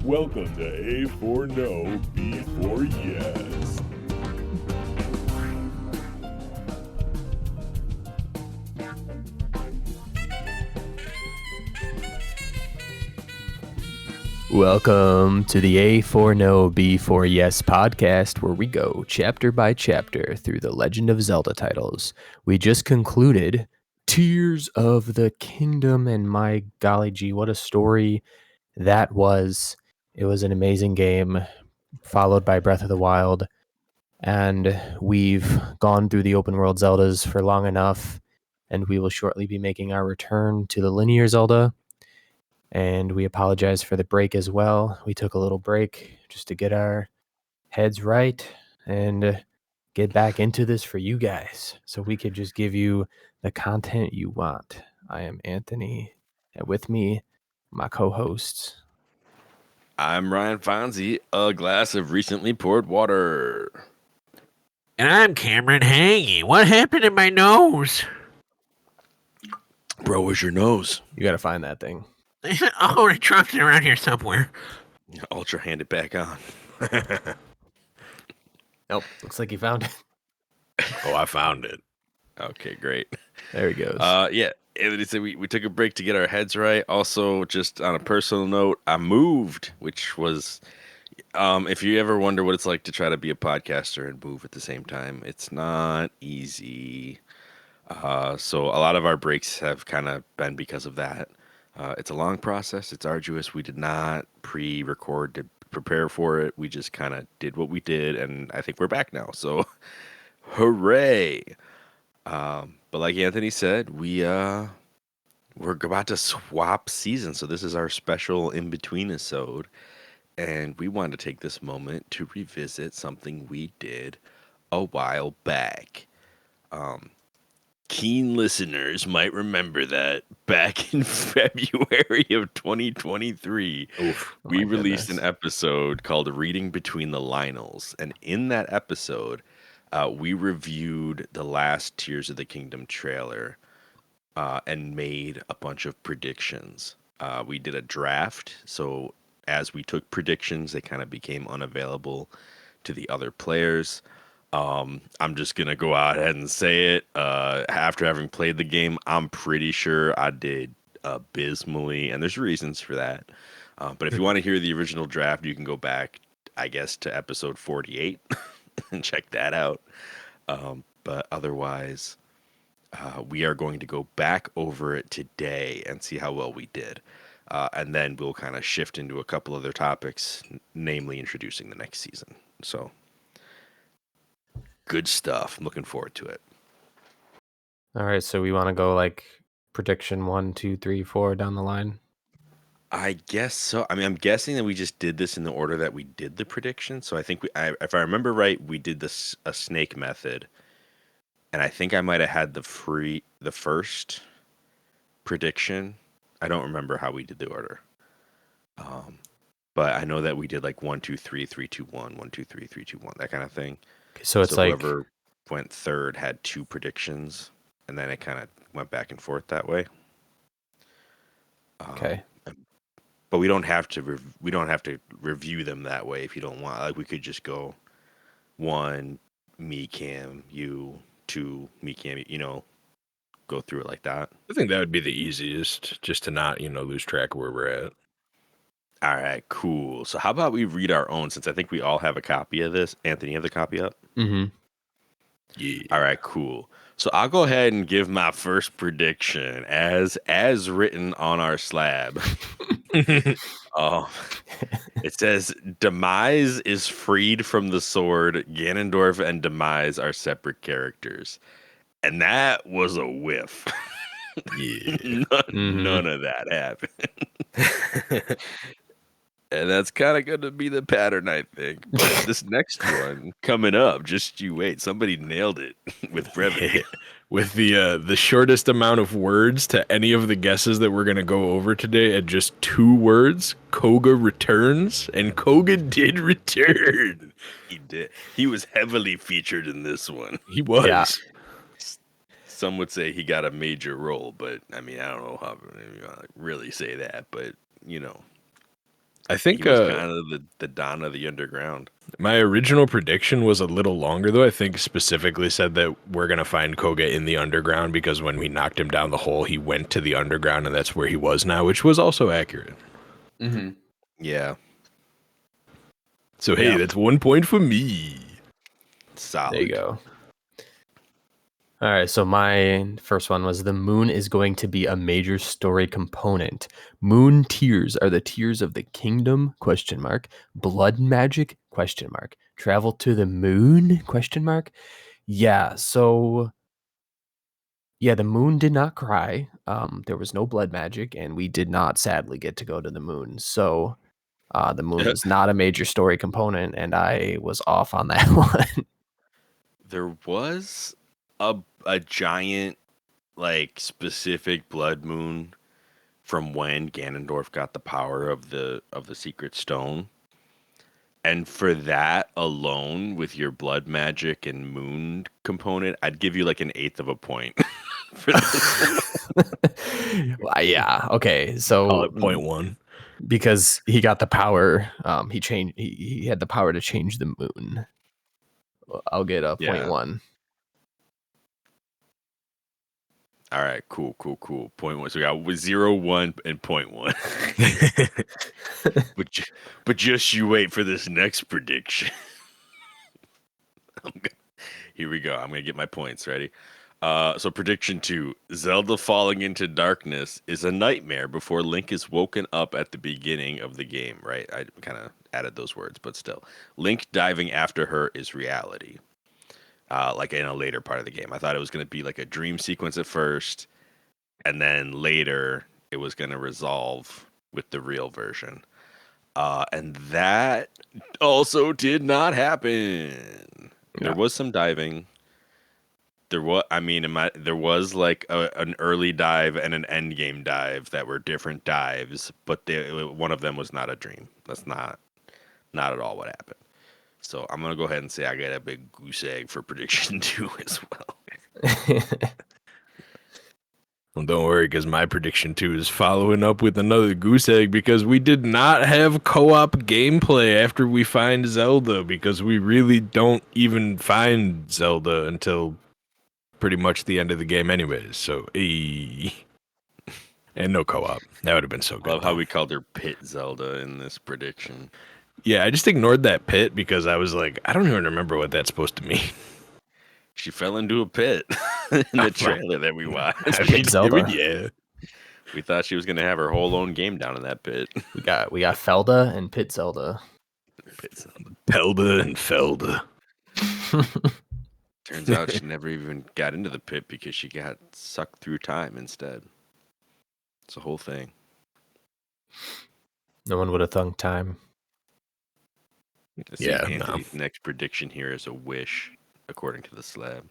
Welcome to A4NB4Y. Welcome to the A4NB4Y podcast, where we go chapter by chapter through the Legend of Zelda titles. We just concluded Tears of the Kingdom, and my golly gee, what a story that was. It was an amazing game, followed by Breath of the Wild, and we've gone through the open world Zeldas for long enough, and we will shortly be making our return to the linear Zelda. And we apologize for the break as well. We took a little break just to get our heads right and get back into this for you guys so we could just give you the content you want. I am Anthony, and with me, my co-hosts. I'm Ryan Fonzie, a glass of recently poured water. And I'm Cameron Hagee. What happened to my nose? Bro, where's your nose? You got to find that thing. Oh, I dropped it around here somewhere. Ultra, hand it back on. Nope, looks like you found it. Oh, I found it. Okay, great. There he goes. Yeah, we took a break to get our heads right. Also, just on a personal note, I moved, which was, if you ever wonder what it's like to try to be a podcaster and move at the same time, it's not easy. So a lot of our breaks have kind of been because of that. It's a long process. It's arduous. We did not pre-record to prepare for it. We just kind of did what we did, and I think we're back now. So, hooray! But like Anthony said, we're about to swap seasons. So this is our special in-between episode, and we wanted to take this moment to revisit something we did a while back. Keen listeners might remember that back in February of 2023, we released an episode called Reading Between the Lynels. And in that episode, we reviewed the last Tears of the Kingdom trailer and made a bunch of predictions. We did a draft, so as we took predictions, they kind of became unavailable to the other players. I'm just going to go out ahead and say it. After having played the game, I'm pretty sure I did abysmally, and there's reasons for that. But if you want to hear the original draft, you can go back, I guess, to episode 48 and check that out. But otherwise, we are going to go back over it today and see how well we did. And then we'll kind of shift into a couple other topics, namely introducing the next season. So... good stuff. I'm looking forward to it. All right, so we want to go like prediction 1, 2, 3, 4 down the line. I guess so. I mean, I'm guessing that we just did this in the order that we did the prediction. So I think if I remember right, we did this a snake method, and I think I might have had the first prediction. I don't remember how we did the order. But I know that we did like 1, 2, 3, 3, 2, 1, 1, 2, 3, 3, 2, 1, that kind of thing. So it's like whoever went third had 2 predictions, and then it kind of went back and forth that way. Okay. But we don't have to review them that way if you don't want. Like we could just go 1, me, Cam, you, 2, me, Cam, go through it like that. I think that would be the easiest, just to not, lose track of where we're at. All right, cool. So how about we read our own, since I think we all have a copy of this. Anthony, you have the copy up? Mm-hmm. Yeah. All right, cool. So I'll go ahead and give my first prediction as written on our slab. It says Demise is freed from the sword. Ganondorf and Demise are separate characters. And that was a whiff. Yeah. None of that happened. And that's kind of going to be the pattern, I think. But this next one coming up, just you wait. Somebody nailed it with brevity. With the shortest amount of words to any of the guesses that we're going to go over today at just 2 words, Koga returns, and Koga did return. He did. He was heavily featured in this one. He was. Yeah. Some would say he got a major role, but I mean, I don't know how you really say that, but I think he was kind of the Don of the underground. my original prediction was a little longer, though. I think specifically said that we're going to find Koga in the underground because when we knocked him down the hole, he went to the underground, and that's where he was now, which was also accurate. Mm-hmm. Yeah. So, hey, that's 1 point for me. Solid. There you go. All right, so my first one was the moon is going to be a major story component. Moon tears are the tears of the kingdom? Question mark. Blood magic? Question mark. Travel to the moon? Question mark. Yeah, so yeah, the moon did not cry. There was no blood magic, and we did not sadly get to go to the moon. So the moon was not a major story component, and I was off on that one. There was a giant, like, specific blood moon from when Ganondorf got the power of the secret stone. And for that alone, with your blood magic and moon component, I'd give you like an eighth of a point for this. Well, yeah. Okay. So Call it 0.1. because he got the power, he changed. He had the power to change the moon. I'll get a Yeah. 0.1. All right, cool. 0.1. So we got 0, 1, and 0.1. but just you wait for this next prediction. Here we go. I'm gonna get my points ready. So prediction 2: Zelda falling into darkness is a nightmare before Link is woken up at the beginning of the game. Right? I kind of added those words, but still, Link diving after her is reality. Like in a later part of the game, I thought it was gonna be like a dream sequence at first, and then later it was gonna resolve with the real version. And that also did not happen. There was some diving. There was, there was like an early dive and an end game dive that were different dives, but one of them was not a dream. That's not at all what happened. So I'm gonna go ahead and say I got a big goose egg for prediction 2 as well. Well, don't worry, because my prediction 2 is following up with another goose egg because we did not have co-op gameplay after we find Zelda, because we really don't even find Zelda until pretty much the end of the game anyways. So, and no co-op. That would have been so good. Love how we called her Pit Zelda in this prediction. Yeah, I just ignored that pit because I was like, I don't even remember what that's supposed to mean. She fell into a pit in the trailer that we watched. Pit Zelda? Yeah. We thought she was going to have her whole own game down in that pit. We got Felda and Pit Zelda. Pit Zelda. Pelda and Felda. Turns out she never even got into the pit because she got sucked through time instead. It's a whole thing. No one would have thunk time. Anthony's next prediction here is a wish, according to the slab.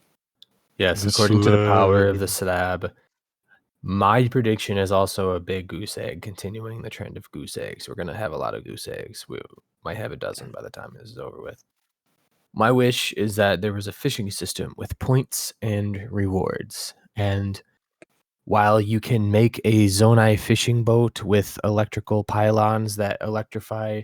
Yes, according to the power of the slab. My prediction is also a big goose egg, continuing the trend of goose eggs. We're going to have a lot of goose eggs. We might have a dozen by the time this is over with. My wish is that there was a fishing system with points and rewards. And while you can make a Zonai fishing boat with electrical pylons that electrify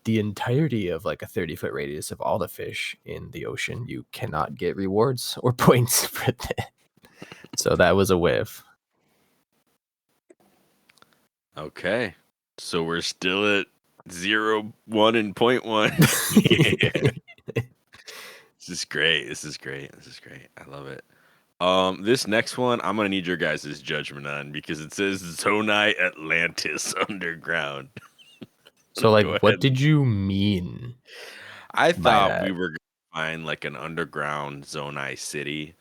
the entirety of like a 30-foot radius of all the fish in the ocean, you cannot get rewards or points for that. So that was a whiff. Okay. So we're still at 0, 1, and 0.1. Yeah. This is great. I love it. This next one, I'm gonna need your guys' judgment on because it says Zonai Atlantis Underground. So, like, what did you mean? I thought we were gonna find like an underground Zonai city.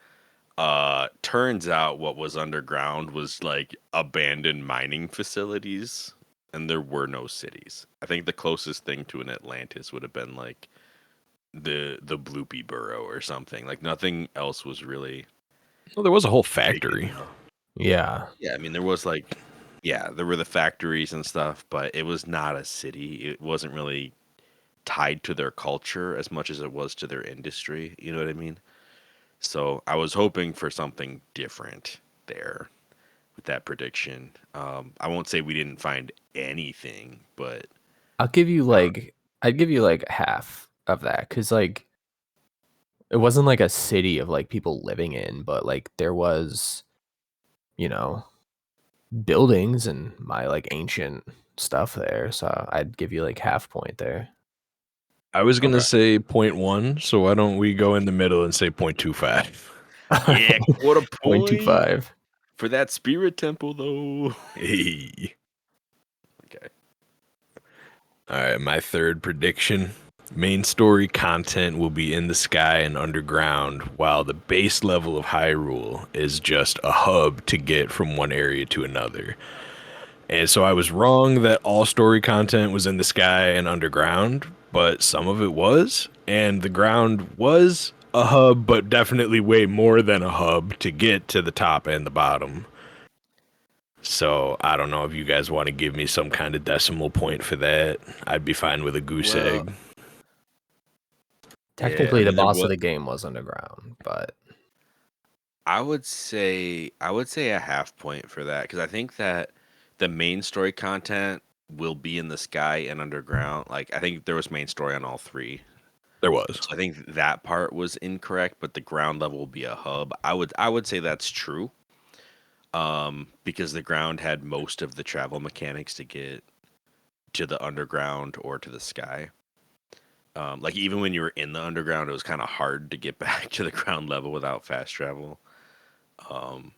Turns out what was underground was like abandoned mining facilities, and there were no cities. I think the closest thing to an Atlantis would have been like the Bloopy Burrow or something. Like nothing else was really. Well, there was a whole factory. Yeah. Yeah, I mean there was like, yeah, there were the factories and stuff, but it was not a city. It wasn't really tied to their culture as much as it was to their industry. You know what I mean? So I was hoping for something different there with that prediction. I won't say we didn't find anything, but I'd give you like half of that because like it wasn't like a city of like people living in, but like there was, you know, buildings and my like ancient stuff there. So I'd give you like half point there. I was gonna Okay. say 0.1, so why don't we go in the middle and say 0.25? Yeah, quarter point 0.25. for that spirit temple, though. Hey. Okay. All right, my third prediction. Main story content will be in the sky and underground, while the base level of Hyrule is just a hub to get from one area to another. And so I was wrong that all story content was in the sky and underground, but some of it was. And the ground was a hub, but definitely way more than a hub to get to the top and the bottom. So I don't know if you guys want to give me some kind of decimal point for that. I'd be fine with a goose Well, egg. yeah, I Technically, the mean, there boss of was. the game was underground, but I would say a half point for that because I think that the main story content will be in the sky and underground. Like I think there was main story on all three. There was. So I think that part was incorrect, but the ground level will be a hub. I would say that's true. Because the ground had most of the travel mechanics to get to the underground or to the sky. Like even when you were in the underground, it was kind of hard to get back to the ground level without fast travel. Um,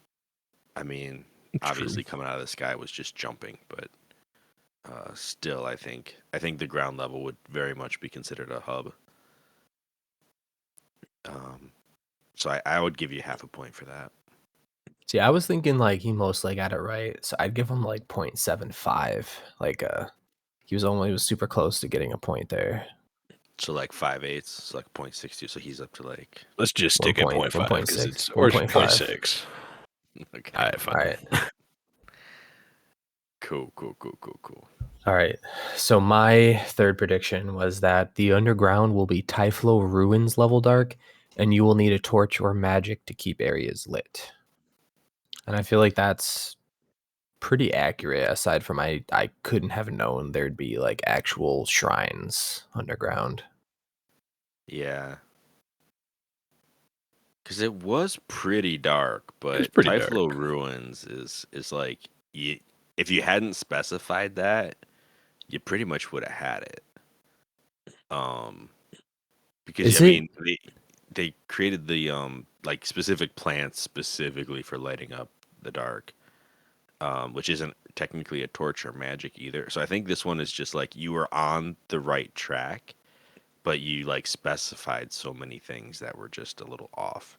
I mean, It's obviously true. coming out of the sky was just jumping, but still, I think the ground level would very much be considered a hub. Um, so I would give you half a point for that. see, I was thinking like he mostly got it right, so I'd give him like 0.75. Like he was super close to getting a point there. So like 5/8, so like 0.62. So he's up to like Let's just One stick at point, 0.5 because 1.6, it's or 1.5. 0.6. okay. All right, All fine. right. Cool. All right. So my third prediction was that the underground will be Typhlo Ruins level dark, and you will need a torch or magic to keep areas lit. And I feel like that's pretty accurate, aside from I couldn't have known there'd be like actual shrines underground. Yeah. Because it was pretty dark, It's but pretty dark. Typhlo Ruins is like you, if you hadn't specified that, you pretty much would have had it. Um, because Is I it mean they created the like specific plants specifically for lighting up the dark, which isn't technically a torch or magic either. So I think this one is just like you were on the right track, but you like specified so many things that were just a little off.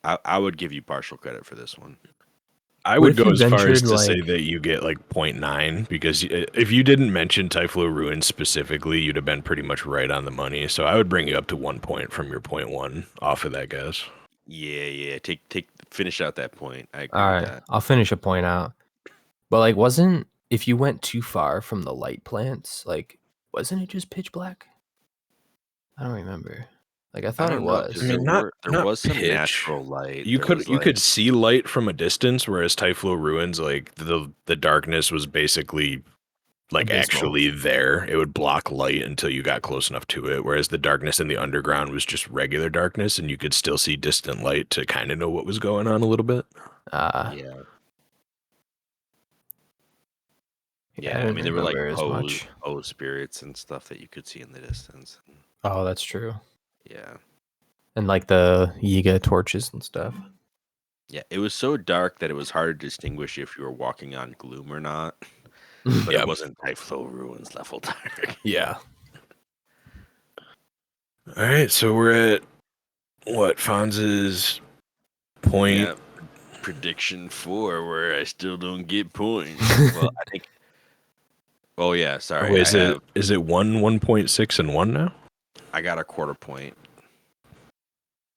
I would give you partial credit for this one. I what would if go you as far as ventured to say like that you get like 0.9 because if you didn't mention Typhlo Ruins specifically, you'd have been pretty much right on the money. So I would bring you up to 1 point from your 0.1 off of that, guess. Yeah. Finish out that point. I agree all with right, that. I'll finish a point out. But like wasn't if you went too far from the light plants, like wasn't it just pitch black? I don't remember. Like I I thought it don't know I because was. there mean, were there not was some pitch. natural light. You There could was you could like see light from a distance, whereas Typhlo Ruins, like the darkness was basically like Abysmal. actually there. It would block light until you got close enough to it, whereas the darkness in the underground was just regular darkness, and you could still see distant light to kind of know what was going on a little bit. yeah, Yeah, I I didn't mean there were like remember as Poe much. Poe spirits and stuff that you could see in the distance. Oh, that's true. Yeah, And like the Yiga torches and stuff. yeah. It was so dark that it was hard to distinguish if you were walking on gloom or not. But it Yeah, wasn't Typhlo Ruins level dark. Yeah. all right, so we're at what Fonz's point. Yeah. Prediction 4, where I still don't get points. Well, I think. Oh yeah, Oh, sorry. I have. is it 1.6 and 1 now? I got a quarter point,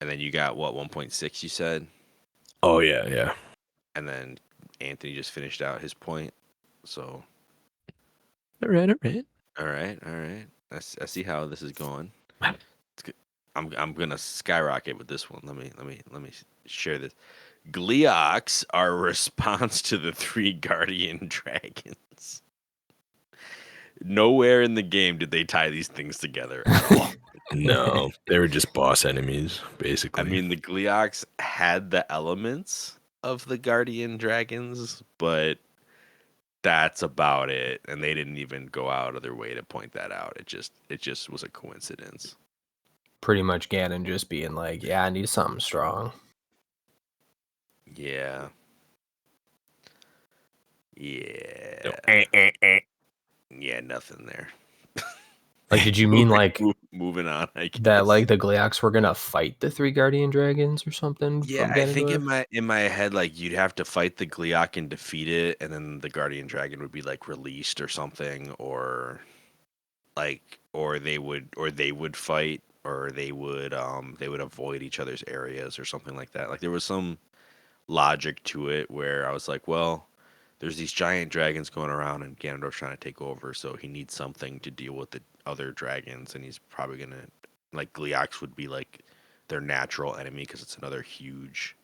and then you got what 1.6 you said, Oh yeah. and then Anthony just finished out his point. So All right, all right. all right. I see how this is going. It's good. I'm gonna skyrocket with this one. Let me share this. Gleox are a response to the 3 guardian dragons. Nowhere in the game did they tie these things together at all. No, they were just boss enemies, basically. I mean, the Gleoks had the elements of the Guardian Dragons, but that's about it. And they didn't even go out of their way to point that out. It just was a coincidence. Pretty much Ganon just being like, yeah, I need something strong. Yeah. Yeah. Yeah, nothing there. Like, did you mean like moving on? I guess that? Like the Gleoks were gonna fight the 3 Guardian Dragons or something Yeah, from I think Ganondorf? in my head, like you'd have to fight the Gleok and defeat it, and then the Guardian Dragon would be like released or something, or they would fight, or they would avoid each other's areas or something like that. Like there was some logic to it where I was like, well, there's these giant dragons going around, and Ganondorf's trying to take over, so he needs something to deal with the other dragons, and he's probably gonna like Gleoks would be like their natural enemy because it's another huge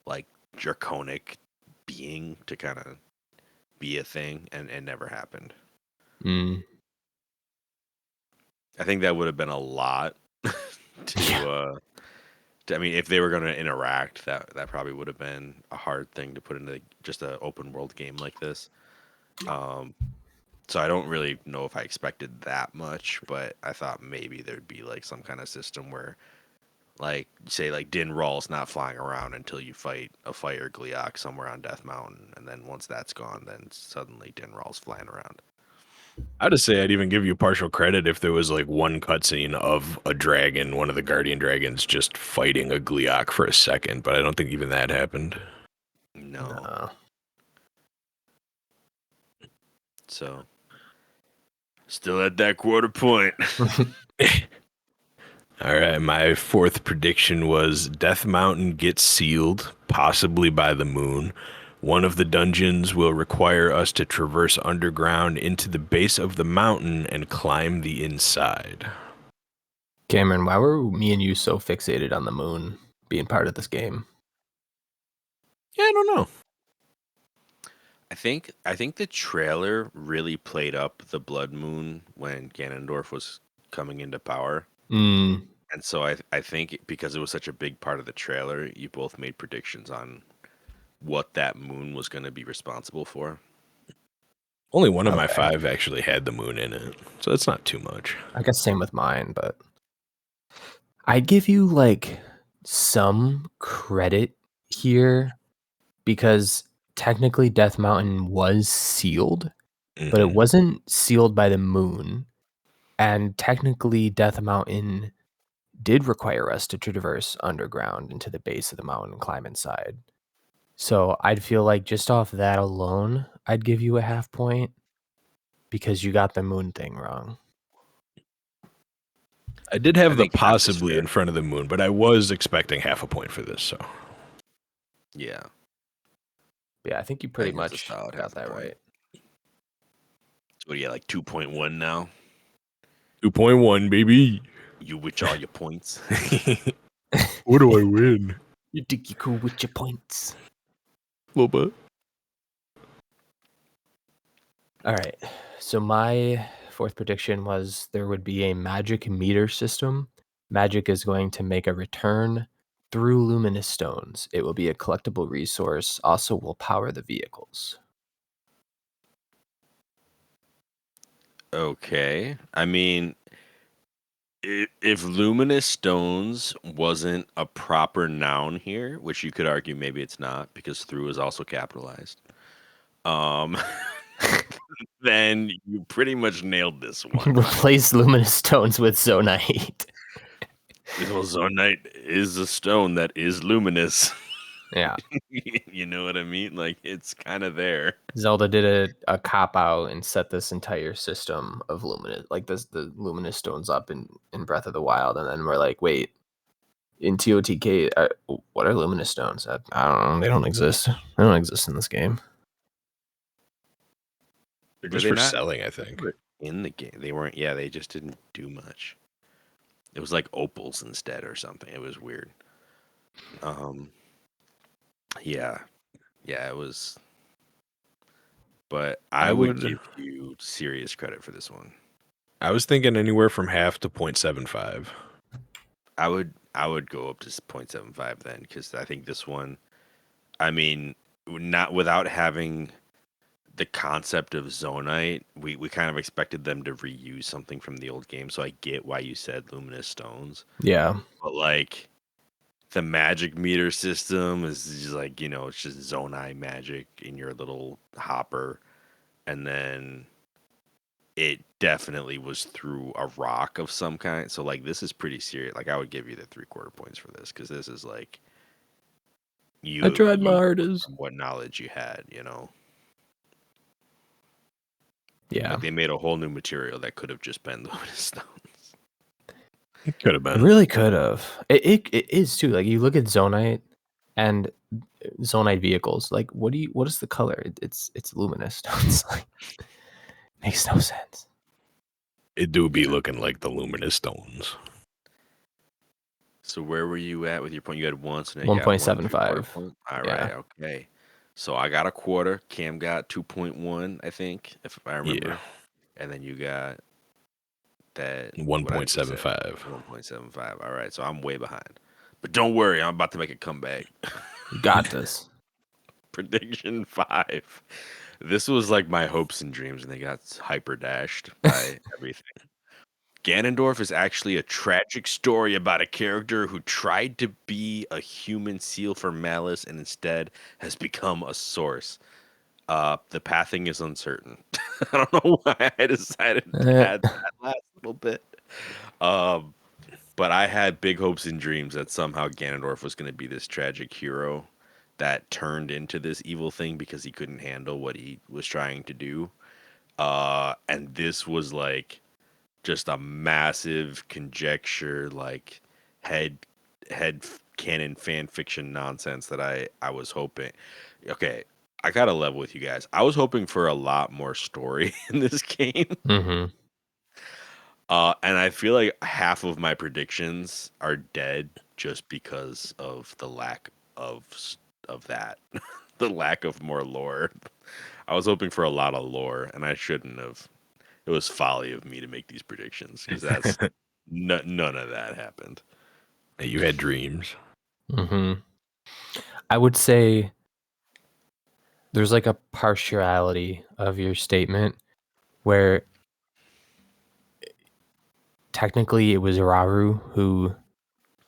like draconic being to kind of be a thing, and it never happened. Mm. I think that would have been a lot I mean, if they were going to interact, that probably would have been a hard thing to put into just an open world game like this. So I don't really know if I expected that much, but I thought maybe there'd be like some kind of system where, like, say, like Din Ral's not flying around until you fight a Fire Gleok somewhere on Death Mountain, and then once that's gone, then suddenly Din Ral's flying around. I'd just say I'd even give you partial credit if there was like one cutscene of a dragon, one of the Guardian Dragons, just fighting a Gleok for a second, but I don't think even that happened. No. So, still at that quarter point. All right, my fourth prediction was Death Mountain gets sealed, possibly by the moon. One of the dungeons will require us to traverse underground into the base of the mountain and climb the inside. Cameron, why were me and you so fixated on the moon being part of this game? Yeah, I don't know. I think the trailer really played up the blood moon when Ganondorf was coming into power. Mm. And so I think because it was such a big part of the trailer, you both made predictions on what that moon was going to be responsible for. Only one of my 5 actually had the moon in it, so that's not too much. I guess same with mine, but I'd give you like some credit here because technically Death Mountain was sealed, but it wasn't sealed by the moon. And technically Death Mountain did require us to traverse underground into the base of the mountain and climb inside. So I'd feel like just off that alone, I'd give you a half point because you got the moon thing wrong. I did have the possibly in front of the moon, but I was expecting half a point for this, so. Yeah. Yeah, I think you pretty much got that right. So what do you got, like 2.1 now? 2.1, baby. You witch all your points. What do I win? You think you're cool with your points. A little bit. All right. So my fourth prediction was there would be a magic meter system. Magic is going to make a return through luminous stones. It will be a collectible resource. Also will power the vehicles. Okay. I mean, if luminous stones wasn't a proper noun here, which you could argue maybe it's not because through is also capitalized, then you pretty much nailed this one. Replace luminous stones with zonite. Well, zonite is a stone that is luminous. Yeah. You know what I mean? Like, it's kind of there. Zelda did a cop out and set this entire system of luminous, like the luminous stones up in Breath of the Wild, and then we're like, wait, in TOTK, what are luminous stones? I don't know. They don't exist. They don't exist in this game. They're just for selling, I think. In the game, they weren't. Yeah, they just didn't do much. It was like opals instead or something. It was weird. Yeah, it was. But I would give you serious credit for this one. I was thinking anywhere from half to 0.75. I would go up to 0.75 then, because I think this one, I mean, not without having the concept of Zonite, we kind of expected them to reuse something from the old game. So I get why you said luminous stones. Yeah. But like the magic meter system is just like, it's just Zonite magic in your little hopper. And then it definitely was through a rock of some kind. So like this is pretty serious. Like I would give you the 3/4 points for this, because this is like I tried my hardest. What knowledge you had, Yeah. Like they made a whole new material that could have just been luminous stones. It could have It been. really could have. It is too. Like you look at Zonite and Zonite vehicles. Like what is the color? It's luminous stones. Like makes no sense. It do be looking like the luminous stones. So where were you at with your point? You had once and 1.75. All Yeah. right, okay. So I got 1/4. Cam got 2.1, I think, if I remember. Yeah. And then you got that 1.75. 1.75. All right, so I'm way behind. But don't worry, I'm about to make a comeback. You got this. Prediction 5. This was like my hopes and dreams, and they got hyper dashed by everything. Ganondorf is actually a tragic story about a character who tried to be a human seal for malice and instead has become a source. The pathing is uncertain. I don't know why I decided to add that last little bit. But I had big hopes and dreams that somehow Ganondorf was going to be this tragic hero that turned into this evil thing because he couldn't handle what he was trying to do. And this was like just a massive conjecture, like head canon fan fiction nonsense that I was hoping. Okay, I gotta level with you guys. I was hoping for a lot more story in this game. Mm-hmm. And I feel like half of my predictions are dead just because of the lack of that, the lack of more lore. I was hoping for a lot of lore, and I shouldn't have. It was folly of me to make these predictions, because that's none of that happened. You had dreams. Mm-hmm. I would say there's like a partiality of your statement where technically it was Raru who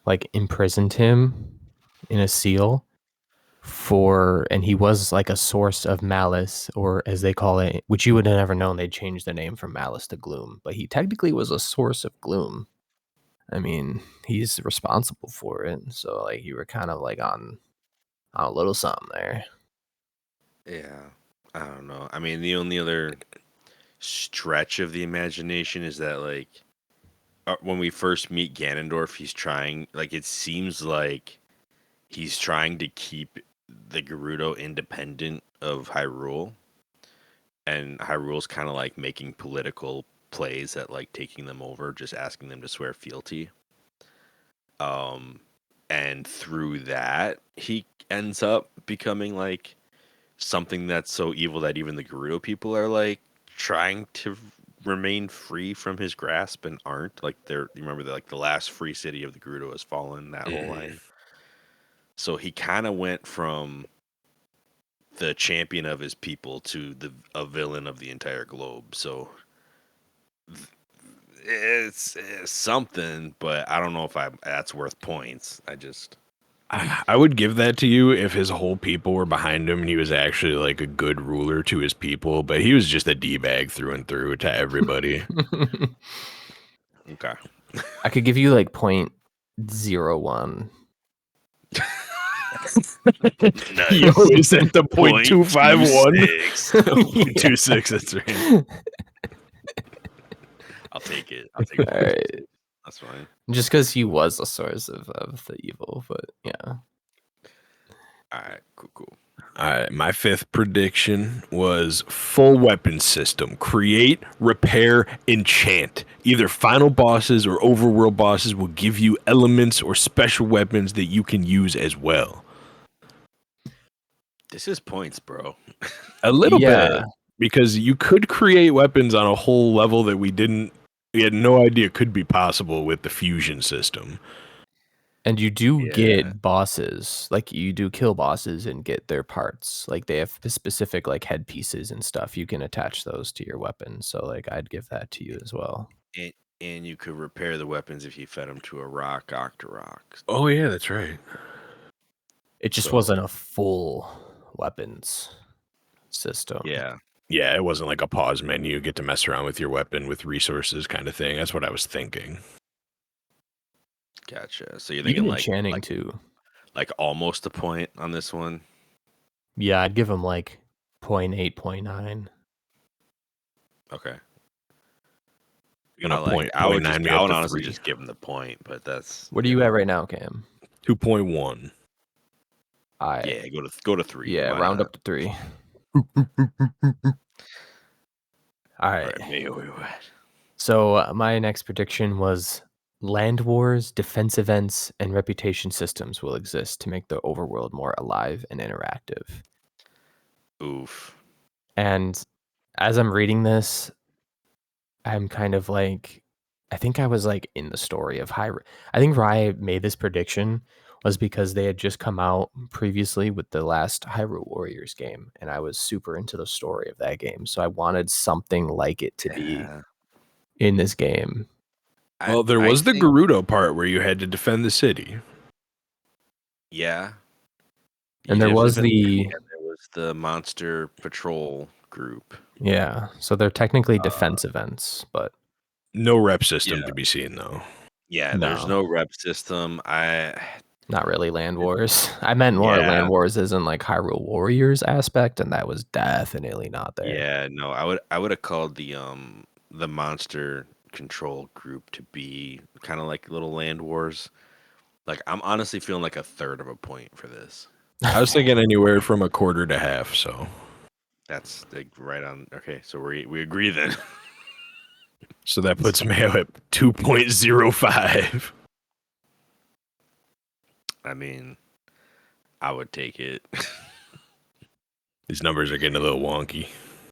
like imprisoned him in a seal and he was like a source of malice, or as they call it, which you would have never known, they changed the name from malice to gloom, but he technically was a source of gloom. I mean, he's responsible for it, so like you were kind of like on a little something there. Yeah, I don't know. I mean, the only other stretch of the imagination is that like when we first meet Ganondorf, he's trying, like it seems like he's trying to keep the Gerudo independent of Hyrule, and Hyrule's kind of like making political plays at like taking them over, just asking them to swear fealty. And through that, he ends up becoming like something that's so evil that even the Gerudo people are like trying to remain free from his grasp and aren't. Like you remember that like the last free city of the Gerudo has fallen, that whole line. So he kind of went from the champion of his people to a villain of the entire globe. So it's something, but I don't know if that's worth points. I would give that to you if his whole people were behind him and he was actually like a good ruler to his people, but he was just a D-bag through and through to everybody. Okay. I could give you like 0.01. Nice. Yo, is that the 0.251? 0.26. 0.26, that's right. I'll take it. All right. That's fine. Just because he was a source of the evil, but yeah. All right, cool. All right, my 5th prediction was full weapon system. Create, repair, enchant. Either final bosses or overworld bosses will give you elements or special weapons that you can use as well. This is points, bro. A little bit. because you could create weapons on a whole level that we had no idea could be possible with the fusion system. And you do get bosses, like you do kill bosses and get their parts. Like they have specific like headpieces and stuff. You can attach those to your weapons. So like I'd give that to you as well. And you could repair the weapons if you fed them to a rock Octorok. Oh yeah, that's right. It just wasn't a full weapons system. Yeah. Yeah, it wasn't like a pause menu, get to mess around with your weapon with resources kind of thing. That's what I was thinking. Gotcha. So you're thinking Even like enchanting too. Like almost a point on this one? Yeah, I'd give him like 0.8, 0.9. Okay. You're gonna I would honestly just give him the point, but that's what are you at right now, Cam? 2.1. Yeah, go to 3. Yeah, round up to 3. All right. So my next prediction was land wars, defense events, and reputation systems will exist to make the overworld more alive and interactive. Oof. And as I'm reading this, I'm kind of like, I think I was like in the story of I think why I made this prediction was because they had just come out previously with the last Hyrule Warriors game, and I was super into the story of that game. So I wanted something like it to be in this game. Well, there was the Gerudo part where you had to defend the city. Yeah. And there was the monster patrol group. Yeah. So they're technically defense events, but no rep system to be seen though. Yeah, there's no rep system. Not really land wars. I meant more land wars as in like Hyrule Warriors aspect, and that was definitely not there. Yeah, no, I would have called the monster control group to be kind of like little land wars. Like I'm honestly feeling like a third of a point for this. I was thinking anywhere from a quarter to half, so that's like right on. Okay, so we agree then. So that puts Mayo at 2.05. I mean, I would take it. These numbers are getting a little wonky.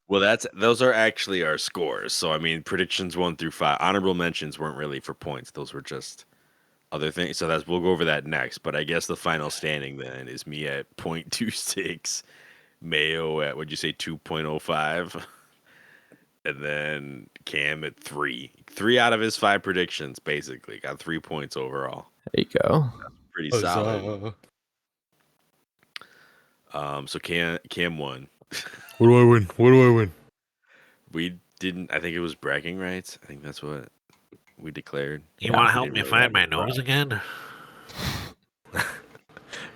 Well, those are actually our scores. So I mean, predictions 1 through 5. Honorable mentions weren't really for points; those were just other things. So we'll go over that next. But I guess the final standing then is me at 0.26, Mayo at what'd you say 2.05, and then Cam at 3. 3 out of his 5 predictions basically got 3 points overall. There you go. That's pretty solid. So Cam won. What do I win? We didn't. I think it was bragging rights. I think that's what we declared. You want to help me find my nose again?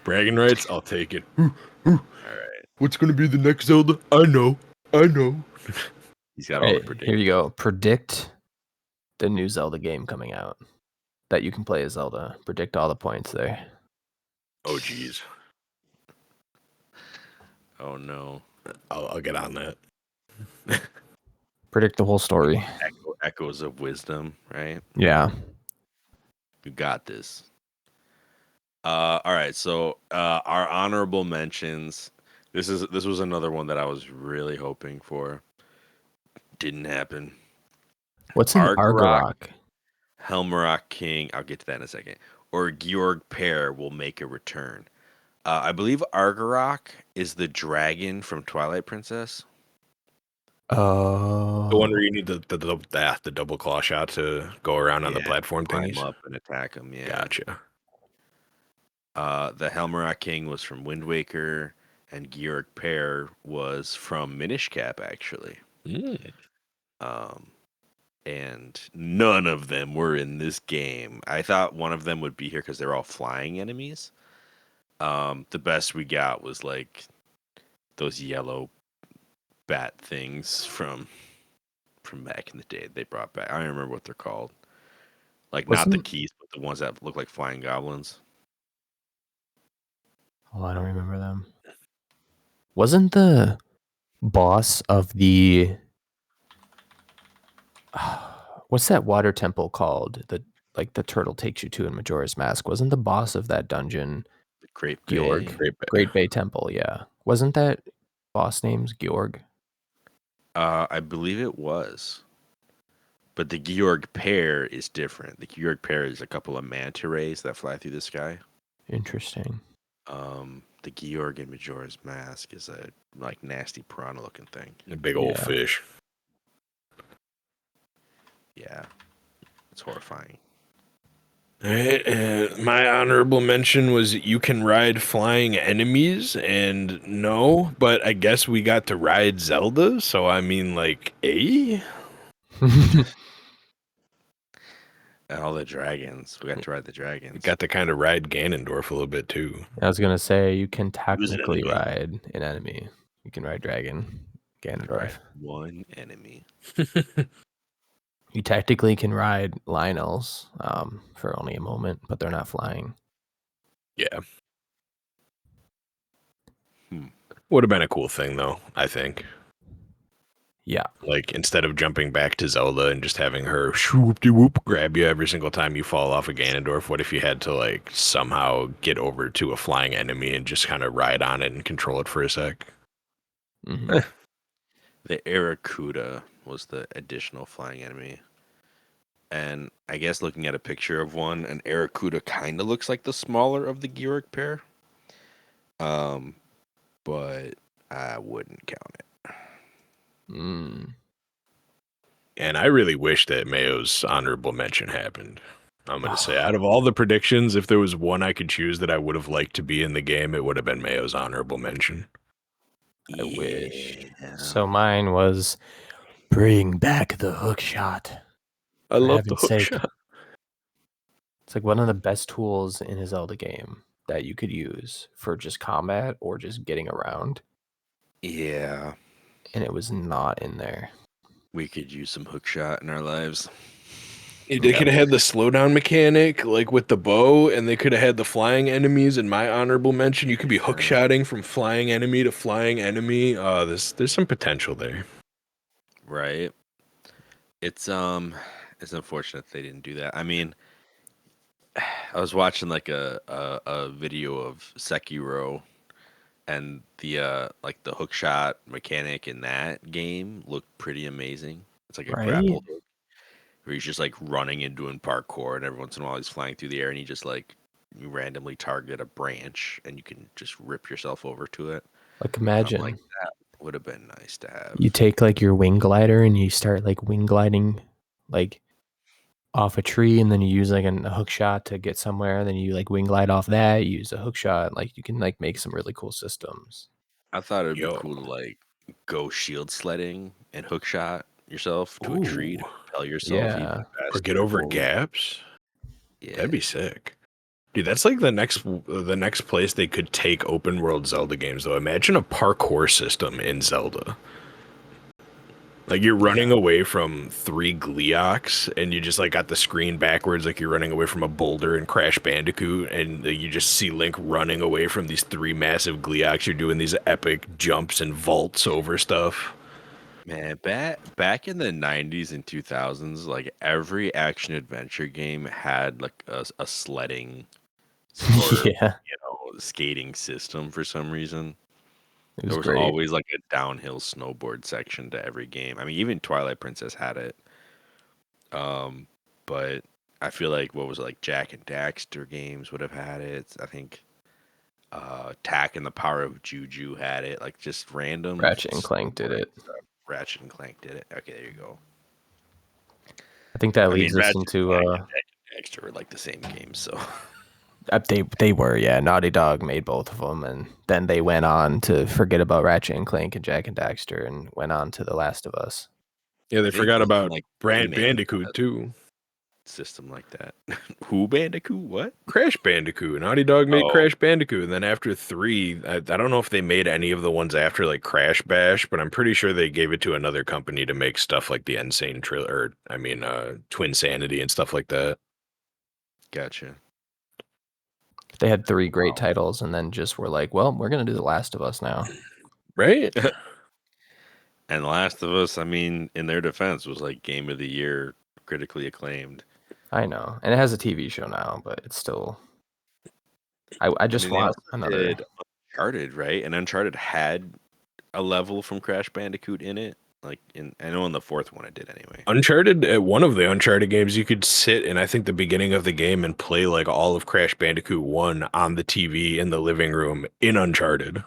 Bragging rights? I'll take it. All right. What's going to be the next Zelda? I know. He's got all the predictions. Here you go. Predict the new Zelda game coming out that you can play as Zelda. Predict all the points there. Oh, geez. Oh, no. I'll get on that. Predict the whole story. Echoes of wisdom, right? Yeah. You got this. All right. So our honorable mentions. This was another one that I was really hoping for. Didn't happen. What's an Argarok? Helmarok King. I'll get to that in a second. Or Georg Pair will make a return. I believe Argarok is the dragon from Twilight Princess. Oh. The one where you need the double claw shot to go around on the platform climb thingies? up and attack him. Yeah. Gotcha. The Helmarok King was from Wind Waker, and Georg Pair was from Minish Cap, actually. And none of them were in this game. I thought one of them would be here because they're all flying enemies. The best we got was like those yellow bat things from back in the day. They brought back. I don't remember what they're called. Like not the keys, but the ones that look like flying goblins. Oh, I don't remember them. Wasn't the boss of the what's that water temple called? The turtle takes you to in Majora's Mask. Wasn't the boss of that dungeon Great Georg? Great Bay Temple, yeah. Wasn't that boss name's Georg? I believe it was. But the Georg pair is different. The Georg pair is a couple of manta rays that fly through the sky. Interesting. The Georg in Majora's Mask is a like nasty piranha looking thing. A big old fish. Yeah. It's horrifying. All right, my honorable mention was you can ride flying enemies, and no, but I guess we got to ride Zelda, so I mean, like, And all the dragons. We got to ride the dragons. We got to kind of ride Ganondorf a little bit, too. I was going to say, you can an technically enemy. ride an enemy. You can ride Dragon, Ganondorf. Right. One enemy. You technically can ride Lynels for only a moment, but they're not flying. Yeah. Would have been a cool thing, though, I think. Yeah. Like, instead of jumping back to Zelda and just having her whoop-de-whoop grab you every single time you fall off a Ganondorf, what if you had to, like, somehow get over to a flying enemy and just kind of ride on it and control it for a sec? Mm-hmm. The Aracuda was the additional flying enemy. And I guess looking at a picture of one, an Aracuda kind of looks like the smaller of the Georg pair. But I wouldn't count it. And I really wish that Mayo's honorable mention happened. I'm going to say, out of all the predictions, if there was one I could choose that I would have liked to be in the game, it would have been Mayo's honorable mention. I wish. So mine was bring back the hook shot. I love the hook shot. It's like one of the best tools in a Zelda game that you could use for just combat or just getting around. Yeah. And it was not in there. We could use some hook shot in our lives. They could have had the slowdown mechanic, like with the bow, and they could have had the flying enemies. In my honorable mention, you could be hook shotting from flying enemy to flying enemy. There's some potential there. Right. It's unfortunate they didn't do that. I mean, I was watching like a video of Sekiro, and the like the hook shot mechanic in that game looked pretty amazing. It's like a grapple hook where he's just like running and doing parkour, and every once in a while he's flying through the air, and you randomly target a branch, and you can just rip yourself over to it. Like imagine like that would have been nice to have. You take like your wing glider and you start like wing gliding like off a tree, and then you use like a hook shot to get somewhere, and then you like wing glide off that, you use a hook shot, like you can like make some really cool systems. I thought it'd be cool to like go shield sledding and hook shot yourself to a tree to propel yourself even faster. Or get over gaps. Yeah. That'd be sick. Dude, that's like the next place they could take open world Zelda games, though. Imagine a parkour system in Zelda. Like you're running away from 3 Gleeoks, and you just like got the screen backwards, like you're running away from a boulder in Crash Bandicoot, and you just see Link running away from these 3 massive Gleeoks. You're doing these epic jumps and vaults over stuff. Man, back in the 90s and 2000s, like every action adventure game had like a sledding sort of, skating system for some reason. There was always like a downhill snowboard section to every game. I mean, even Twilight Princess had it. But I feel like what was it, like Jak and Daxter games would have had it. I think Tak and the Power of Juju had it. Like just random. Ratchet and Clank did it. Ratchet and Clank did it. Okay, there you go. I think that leads us into Daxter were like the same game, so they were, yeah. Naughty Dog made both of them, and then they went on to forget about Ratchet and Clank and Jak and Daxter and went on to The Last of Us. Yeah, they forgot about like Bandicoot too. System like that. Who Bandicoot? What? Crash Bandicoot. Naughty Dog made Crash Bandicoot, and then after 3, I don't know if they made any of the ones after like Crash Bash, but I'm pretty sure they gave it to another company to make stuff like the Insane Twin Sanity and stuff like that. Gotcha. They had 3 great titles, and then just were like, well, we're going to do The Last of Us now. Right? And The Last of Us, I mean, in their defense, was like Game of the Year, critically acclaimed. I know. And it has a TV show now, but it's still... I just want another... Uncharted, right? And Uncharted had a level from Crash Bandicoot in it. Like I know in the fourth one it did anyway. Uncharted, at one of the Uncharted games, you could sit in, I think, the beginning of the game and play like all of Crash Bandicoot 1 on the TV in the living room in Uncharted.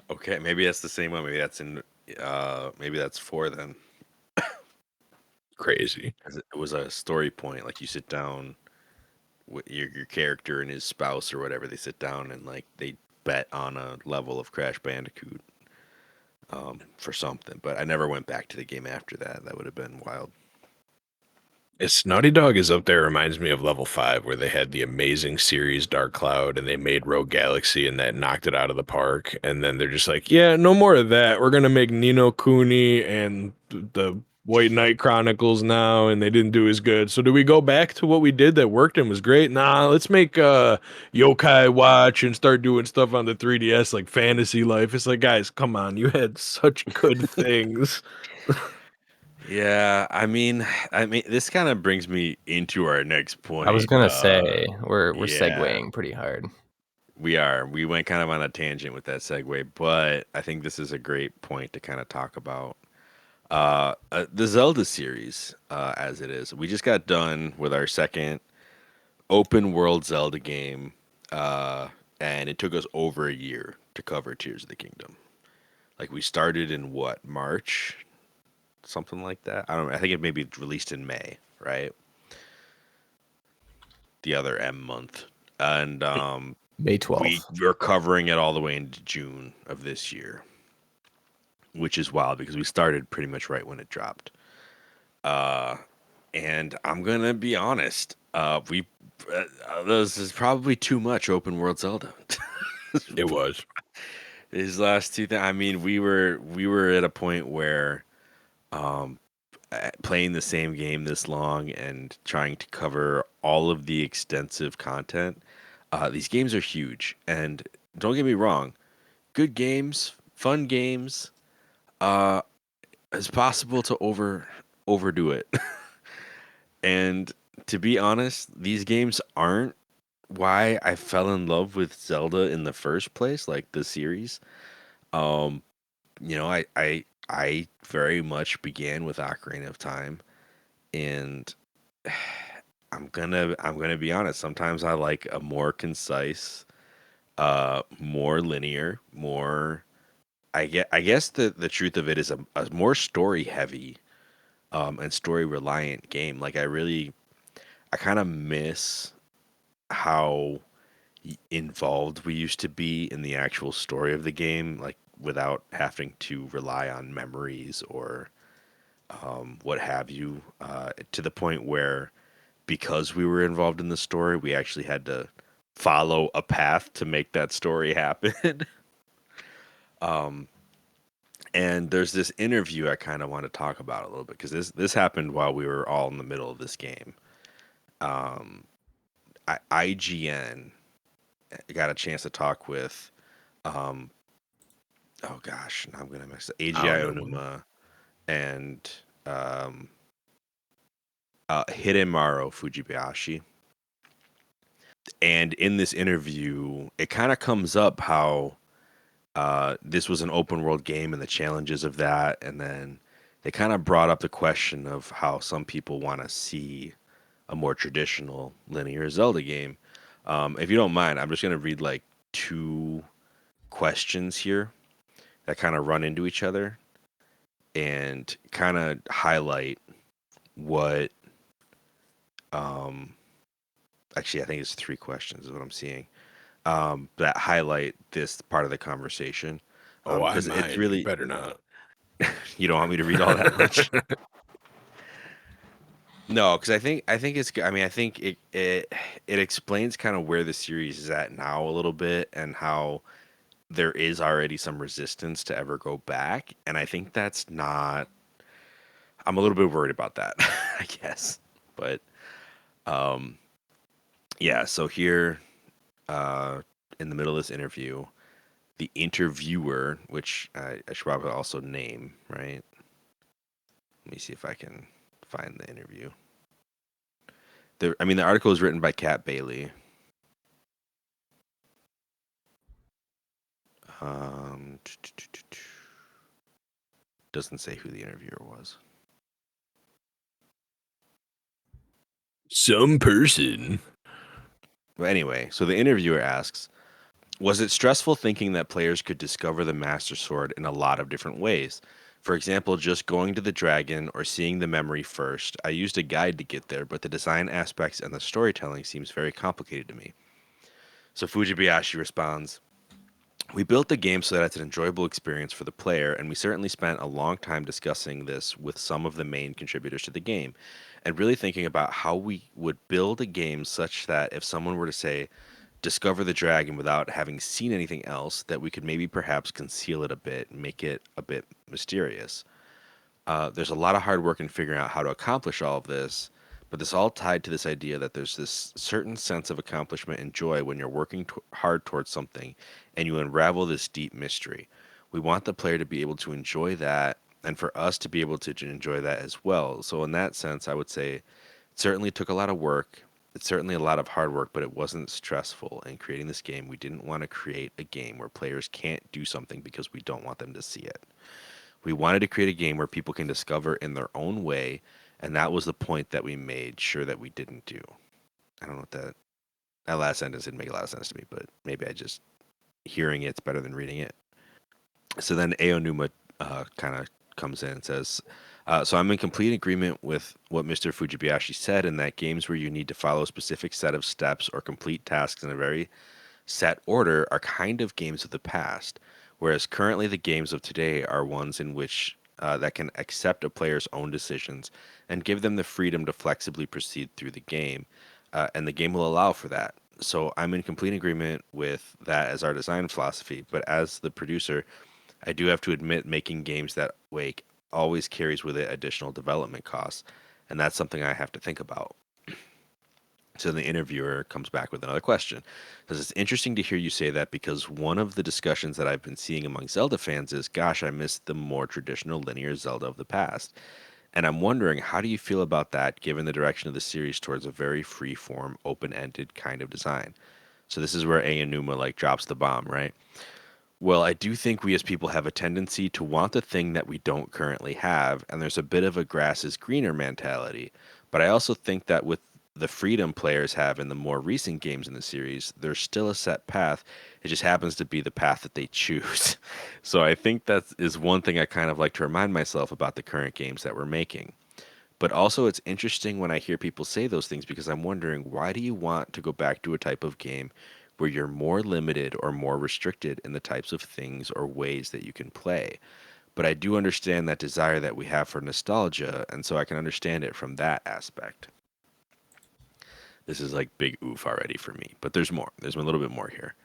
Okay, maybe that's the same one. Maybe that's in maybe that's 4 then. Crazy. 'Cause it was a story point. Like you sit down with your character and his spouse or whatever, they sit down and like they bet on a level of Crash Bandicoot for something. But I never went back to the game after that. That would have been wild. It's Naughty Dog is up there, reminds me of Level 5, where they had the amazing series Dark Cloud and they made Rogue Galaxy and that knocked it out of the park. And then they're just like, yeah, no more of that. We're going to make Nino Kuni and the White Knight Chronicles now, and they didn't do as good. So do we go back to what we did that worked and was great? Nah, let's make Yokai Watch and start doing stuff on the 3DS like Fantasy Life. It's like, guys, come on. You had such good things. Yeah, I mean, this kind of brings me into our next point. I was gonna say we're yeah, segueing pretty hard. we are. We went kind of on a tangent with that segue, but I think this is a great point to kind of talk about the Zelda series as it is. We just got done with our second open world Zelda game, and it took us over a year to cover Tears of the Kingdom. Like we started in what, March, something like that. I don't know. I think it maybe released in May, right? The other M month, and May 12th. we're covering it all the way into June of this year, which is wild because we started pretty much right when it dropped. And I'm gonna be honest, we this is probably too much open world Zelda. It was. These last two things. I mean, we were at a point where playing the same game this long and trying to cover all of the extensive content. These games are huge, and don't get me wrong, good games, fun games. It's possible to overdo it. And to be honest, these games aren't why I fell in love with Zelda in the first place, like the series. Um, I very much began with Ocarina of Time, and I'm gonna be honest. Sometimes I like a more concise, more linear, more. I guess the truth of it is a more story heavy, and story reliant game. Like I kind of miss how involved we used to be in the actual story of the game, like without having to rely on memories or what have you, to the point where because we were involved in the story, we actually had to follow a path to make that story happen. um, and there's this interview I kind of want to talk about a little bit because this happened while we were all in the middle of this game. Um, IGN got a chance to talk with, um, oh gosh, now I'm gonna mix it. AGI Onuma and um, Hidemaru Fujibayashi. And in this interview, it kind of comes up how this was an open world game and the challenges of that, and then they kind of brought up the question of how some people want to see a more traditional linear Zelda game. If you don't mind, I'm just gonna read like two questions here that kind of run into each other and kind of highlight what actually I think it's three questions is what I'm seeing that highlight this part of the conversation because it's really You better not. you don't want me to read all that much. No, because I think it's I mean I think it explains kind of where the series is at now a little bit and how there is already some resistance to ever go back, and I think that's not. I'm a little bit worried about that, I guess. But yeah. So here, in the middle of this interview, the interviewer, which I should probably also name, right? Let me see if I can find the interview. The article is written by Kat Bailey. Um, doesn't say who the interviewer was. Some person. But anyway, so the interviewer asks, was it stressful thinking that players could discover the Master Sword in a lot of different ways? For example, just going to the dragon or seeing the memory first. I used a guide to get there, but the design aspects and the storytelling seems very complicated to me. So Fujibayashi responds, we built the game so that it's an enjoyable experience for the player, and we certainly spent a long time discussing this with some of the main contributors to the game, and really thinking about how we would build a game such that if someone were to say, discover the dragon without having seen anything else, that we could maybe perhaps conceal it a bit, make it a bit mysterious. There's a lot of hard work in figuring out how to accomplish all of this, but this all tied to this idea that there's this certain sense of accomplishment and joy when you're working hard towards something and you unravel this deep mystery. We want the player to be able to enjoy that and for us to be able to enjoy that as well. So, in that sense, I would say it certainly took a lot of work. It's certainly a lot of hard work, but it wasn't stressful. In creating this game, we didn't want to create a game where players can't do something because we don't want them to see it. We wanted to create a game where people can discover in their own way, and that was the point that we made sure that we didn't do. I don't know what that last sentence didn't make a lot of sense to me, but maybe I just hearing it's better than reading it. So then Aonuma kind of comes in and says, so I'm in complete agreement with what Mr. Fujibayashi said in that games where you need to follow a specific set of steps or complete tasks in a very set order are kind of games of the past, whereas currently the games of today are ones in which that can accept a player's own decisions and give them the freedom to flexibly proceed through the game, and the game will allow for that. So I'm in complete agreement with that as our design philosophy, but as the producer, I do have to admit making games that way always carries with it additional development costs, and that's something I have to think about. So the interviewer comes back with another question. Says it's interesting to hear you say that because one of the discussions that I've been seeing among Zelda fans is, gosh, I miss the more traditional linear Zelda of the past. And I'm wondering, how do you feel about that given the direction of the series towards a very free-form, open-ended kind of design? So this is where Aonuma like drops the bomb, right? Well, I do think we as people have a tendency to want the thing that we don't currently have, and there's a bit of a grass is greener mentality. But I also think that with the freedom players have in the more recent games in the series, there's still a set path. It just happens to be the path that they choose. So I think that is one thing I kind of like to remind myself about the current games that we're making. But also, it's interesting when I hear people say those things because I'm wondering, why do you want to go back to a type of game where you're more limited or more restricted in the types of things or ways that you can play? But I do understand that desire that we have for nostalgia, and so I can understand it from that aspect. This is like big oof already for me, but there's more. There's a little bit more here.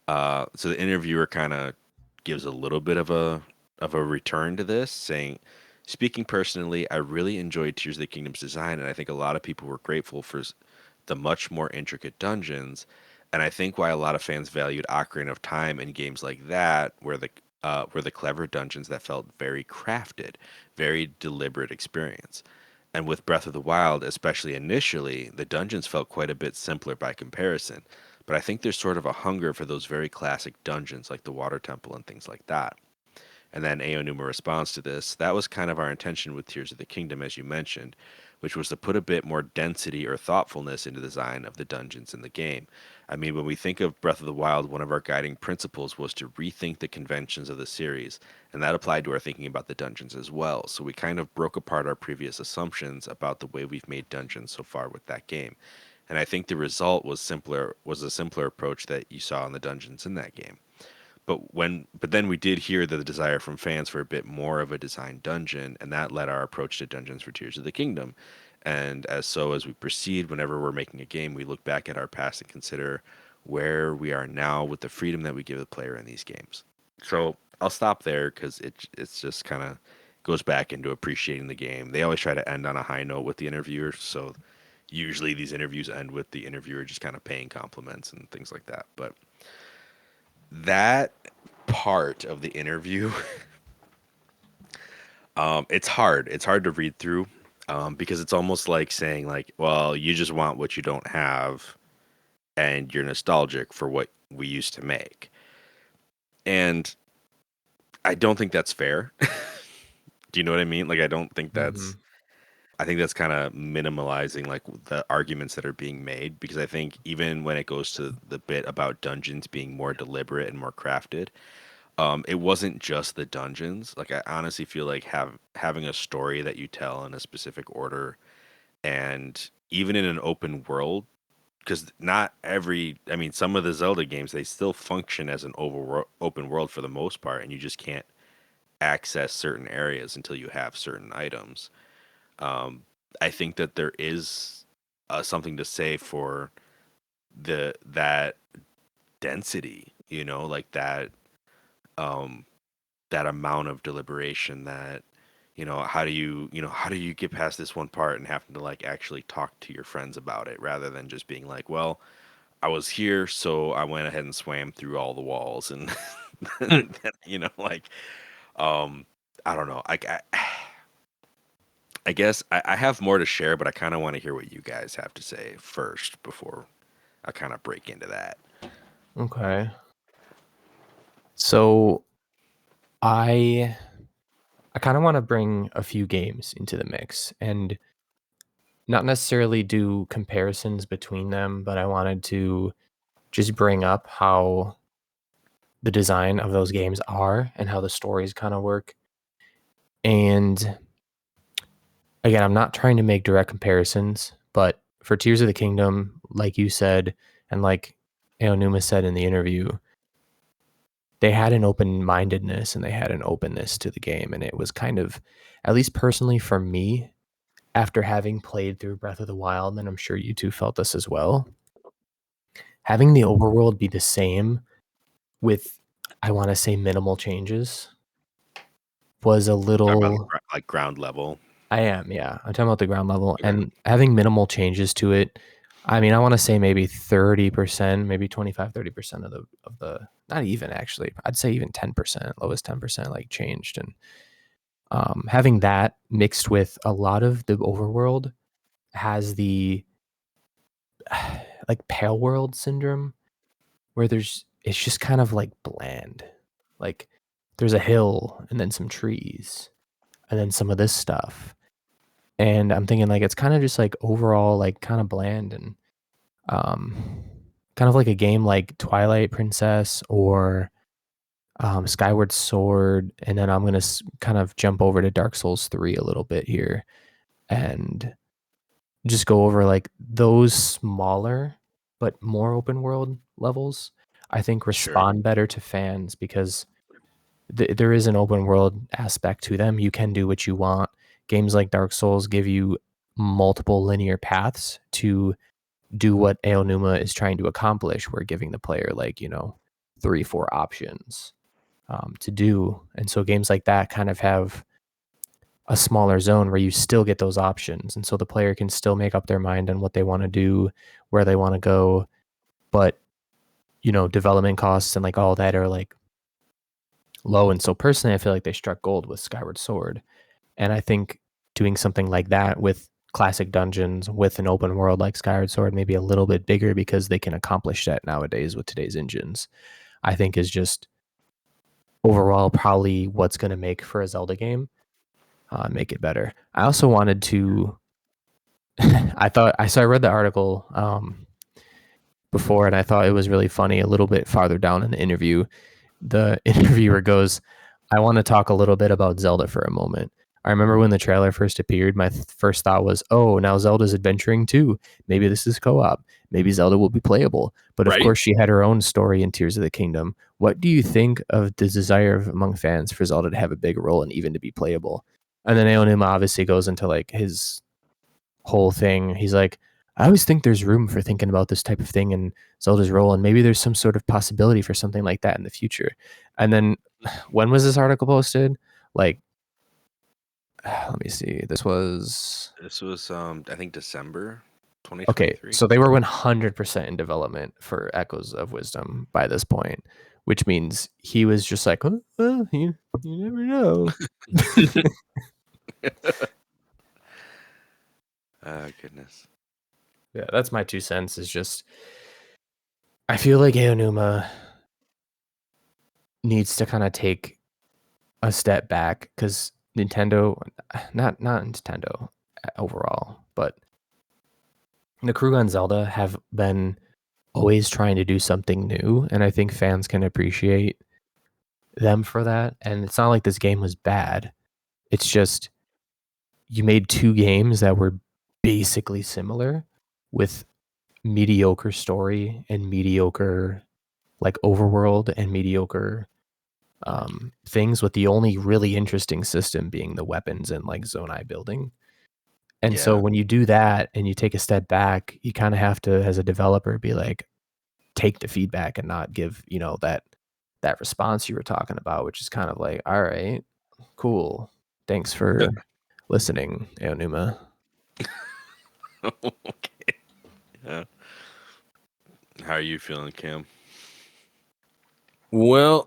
So the interviewer kind of gives a little bit of a return to this, saying, "Speaking personally, I really enjoyed Tears of the Kingdom's design, and I think a lot of people were grateful for the much more intricate dungeons. And I think why a lot of fans valued Ocarina of Time and games like that, were the clever dungeons that felt very crafted, very deliberate experience." And with Breath of the Wild, especially initially, the dungeons felt quite a bit simpler by comparison. But I think there's sort of a hunger for those very classic dungeons like the Water Temple and things like that. And then Aonuma responds to this. That was kind of our intention with Tears of the Kingdom, as you mentioned, which was to put a bit more density or thoughtfulness into the design of the dungeons in the game. I mean, when we think of Breath of the Wild, one of our guiding principles was to rethink the conventions of the series, and that applied to our thinking about the dungeons as well. So we kind of broke apart our previous assumptions about the way we've made dungeons so far with that game. And I think the result was a simpler approach that you saw in the dungeons in that game. But then we did hear the desire from fans for a bit more of a designed dungeon, and that led our approach to Dungeons for Tears of the Kingdom. And as we proceed, whenever we're making a game, we look back at our past and consider where we are now with the freedom that we give the player in these games. So I'll stop there because it's just kind of goes back into appreciating the game. They always try to end on a high note with the interviewer, so usually these interviews end with the interviewer just kind of paying compliments and things like that. But that part of the interview, it's hard. It's hard to read through because it's almost like saying, like, well, you just want what you don't have, and you're nostalgic for what we used to make. And I don't think that's fair. Do you know what I mean? Like, I don't think Mm-hmm. I think that's kind of minimalizing like the arguments that are being made, because I think even when it goes to the bit about dungeons being more deliberate and more crafted, it wasn't just the dungeons. Like, I honestly feel like having a story that you tell in a specific order, and even in an open world, because not every, I mean, some of the Zelda games, they still function as an open world for the most part, and you just can't access certain areas until you have certain items. Um, I think that there is something to say for that density, like um, that amount of deliberation, that how do you get past this one part and having to like actually talk to your friends about it, rather than just being like, well, I was here, so I went ahead and swam through all the walls, and Mm. like, I don't know. I guess I have more to share, but I kind of want to hear what you guys have to say first before I kind of break into that. Okay. So I kind of want to bring a few games into the mix and not necessarily do comparisons between them, but I wanted to just bring up how the design of those games are and how the stories kind of work. And again, I'm not trying to make direct comparisons, but for Tears of the Kingdom, like you said, and like Aonuma said in the interview, they had an open-mindedness and they had an openness to the game. And it was kind of, at least personally for me, after having played through Breath of the Wild, and I'm sure you two felt this as well, having the overworld be the same with, I want to say, minimal changes was a Talk about little. like ground level. I am, yeah. I'm talking about the ground level Okay. and having minimal changes to it. I mean, I want to say maybe 30%, maybe 25, 30% of the not even actually. I'd say even 10%, lowest 10% like changed. And having that mixed with a lot of the overworld has the like pale world syndrome where it's just kind of like bland. Like there's a hill and then some trees and then some of this stuff. And I'm thinking like it's kind of just like overall like kind of bland and um kind of like a game like Twilight Princess or Skyward Sword. And then I'm going to kind of jump over to Dark Souls 3 a little bit here and just go over like those smaller but more open world levels. I think Sure. respond better to fans because there is an open world aspect to them. You can do what you want. Games like Dark Souls give you multiple linear paths to do what Aonuma is trying to accomplish. We're giving the player like, 3, 4 options to do. And so games like that kind of have a smaller zone where you still get those options. And so the player can still make up their mind on what they want to do, where they want to go. But, development costs and like all that are like low. And so personally, I feel like they struck gold with Skyward Sword. And I think doing something like that with classic dungeons with an open world like Skyward Sword, maybe a little bit bigger because they can accomplish that nowadays with today's engines, I think is just overall probably what's going to make for a Zelda game, make it better. I also wanted to, I read the article before and I thought it was really funny. A little bit farther down in the interview, the interviewer goes, I want to talk a little bit about Zelda for a moment. I remember when the trailer first appeared, my first thought was, oh, now Zelda's adventuring too. Maybe this is co-op. Maybe Zelda will be playable. But of Right? course, she had her own story in Tears of the Kingdom. What do you think of the desire among fans for Zelda to have a big role and even to be playable? And then Aonuma obviously goes into like his whole thing. He's like, I always think there's room for thinking about this type of thing in Zelda's role, and maybe there's some sort of possibility for something like that in the future. And then when was this article posted? Like, let me see. This was I think December okay. 2023. So they were 100% in development for Echoes of Wisdom by this point, which means he was just like, well, you never know. Goodness. Yeah, that's my 2 cents. Is just I feel like Aonuma needs to kind of take a step back because Nintendo, not Nintendo overall, but the crew on Zelda have been always trying to do something new, and I think fans can appreciate them for that. And it's not like this game was bad. It's just you made two games that were basically similar with mediocre story and mediocre like overworld and mediocre things, with the only really interesting system being the weapons and like zonai building. And so Yeah. when you do that and you take a step back, you kind of have to, as a developer, be like, take the feedback and not give, that response you were talking about, which is kind of like, all right, cool. Thanks for listening, Aonuma. Okay. Yeah. How are you feeling, Cam? Well,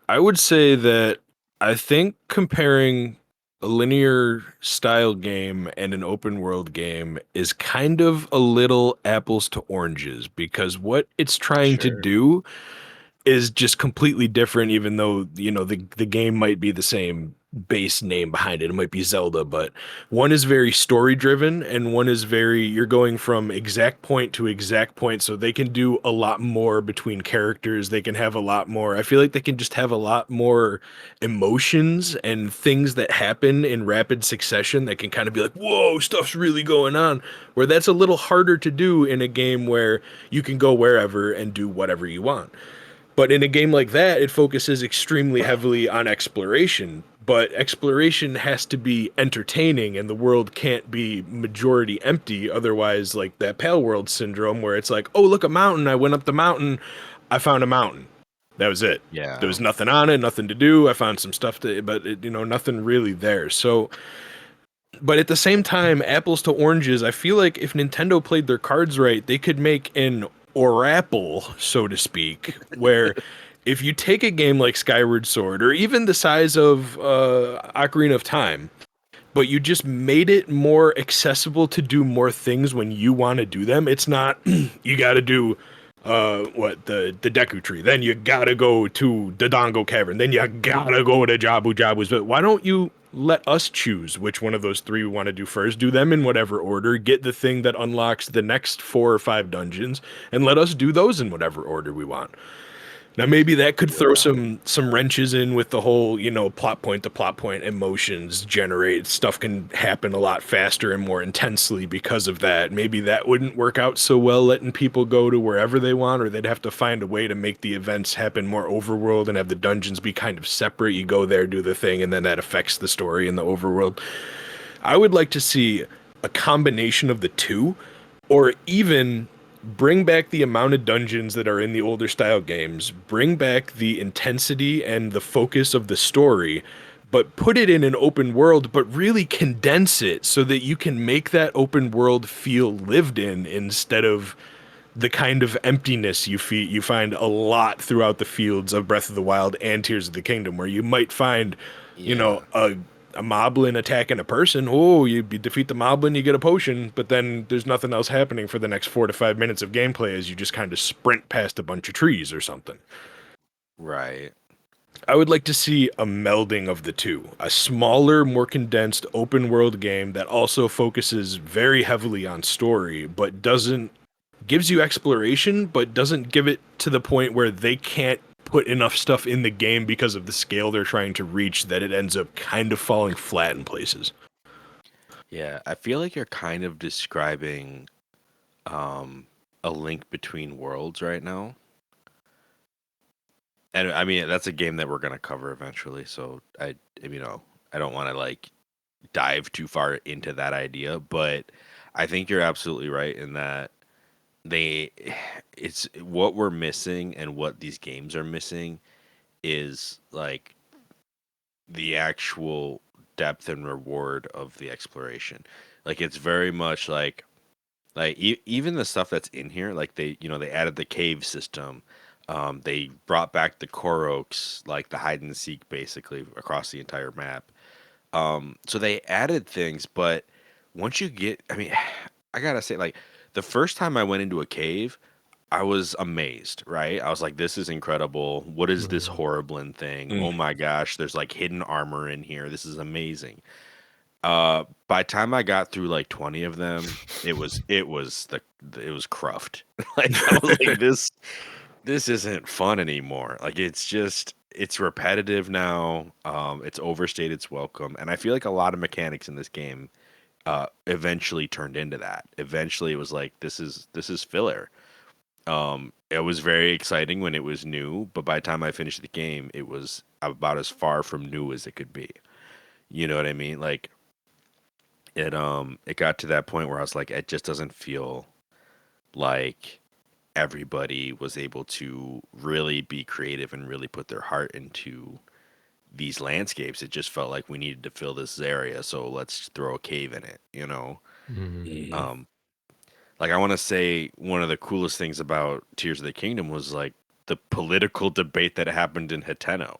I would say that I think comparing a linear style game and an open world game is kind of a little apples to oranges, because what it's trying to Sure. do is just completely different, even though, the game might be the same base name behind it. It might be Zelda, but one is very story driven and one is very, you're going from exact point to exact point. So they can do a lot more between characters. They can have a lot more. I feel like they can just have a lot more emotions and things that happen in rapid succession that can kind of be like, whoa, stuff's really going on. Where that's a little harder to do in a game where you can go wherever and do whatever you want. But in a game like that, it focuses extremely heavily on exploration. But exploration has to be entertaining, and the world can't be majority empty. Otherwise, like that Pale World syndrome, where it's like, oh, look, a mountain. I went up the mountain. I found a mountain. That was it. There Yeah. was nothing on it, nothing to do. I found some stuff but nothing really there. So, but at the same time, apples to oranges, I feel like if Nintendo played their cards right, they could make an Orapple, so to speak, where if you take a game like Skyward Sword, or even the size of Ocarina of Time, but you just made it more accessible to do more things when you want to do them. It's not you got to do the Deku Tree, then you gotta go to the Dongo Cavern, then you gotta go to Jabu Jabu's. But why don't you let us choose which one of those three we want to do first? Do them in whatever order. Get the thing that unlocks the next 4 or 5 dungeons, and let us do those in whatever order we want. Now maybe that could throw some wrenches in with the whole, plot point to plot point emotions generate stuff can happen a lot faster and more intensely because of that. Maybe that wouldn't work out so well letting people go to wherever they want, or they'd have to find a way to make the events happen more overworld and have the dungeons be kind of separate. You go there, do the thing, and then that affects the story in the overworld. I would like to see a combination of the two, or even bring back the amount of dungeons that are in the older style games, bring back the intensity and the focus of the story, but put it in an open world, but really condense it so that you can make that open world feel lived in, instead of the kind of emptiness you find a lot throughout the fields of Breath of the Wild and Tears of the Kingdom, where you might find, Yeah. a moblin attacking a person. Oh, you defeat the moblin, you get a potion, but then there's nothing else happening for the next 4 to 5 minutes of gameplay as you just kind of sprint past a bunch of trees or something. Right. I would like to see a melding of the two. A smaller, more condensed open world game that also focuses very heavily on story, but doesn't gives you exploration, but doesn't give it to the point where they can't put enough stuff in the game because of the scale they're trying to reach, that it ends up kind of falling flat in places. Yeah. I feel like you're kind of describing a link between worlds right now. And I mean, that's a game that we're going to cover eventually. So I don't want to like dive too far into that idea, but I think you're absolutely right in that they it's what we're missing, and what these games are missing is like the actual depth and reward of the exploration. Like it's very much even the stuff that's in here, like they added the cave system. They brought back the Koroks, like the hide and seek, basically across the entire map. So they added things, but once you get, I mean, I gotta say, like the first time I went into a cave, I was amazed, right? I was like, this is incredible. What is this Horriblin thing? Oh my gosh, there's like hidden armor in here. This is amazing. By the time I got through like 20 of them, it was cruft. Like I was like, this isn't fun anymore. Like it's repetitive now. It's overstayed its welcome. And I feel like a lot of mechanics in this game eventually turned into that. Eventually it was like this is filler. It was very exciting when it was new, but by the time I finished the game, it was about as far from new as it could be. You know what I mean? Like it got to that point where I was like, it just doesn't feel like everybody was able to really be creative and really put their heart into these landscapes. It just felt like we needed to fill this area, so let's throw a cave in it, you know? Um, like I want to say one of the coolest things about Tears of the Kingdom was like the political debate that happened in Hateno.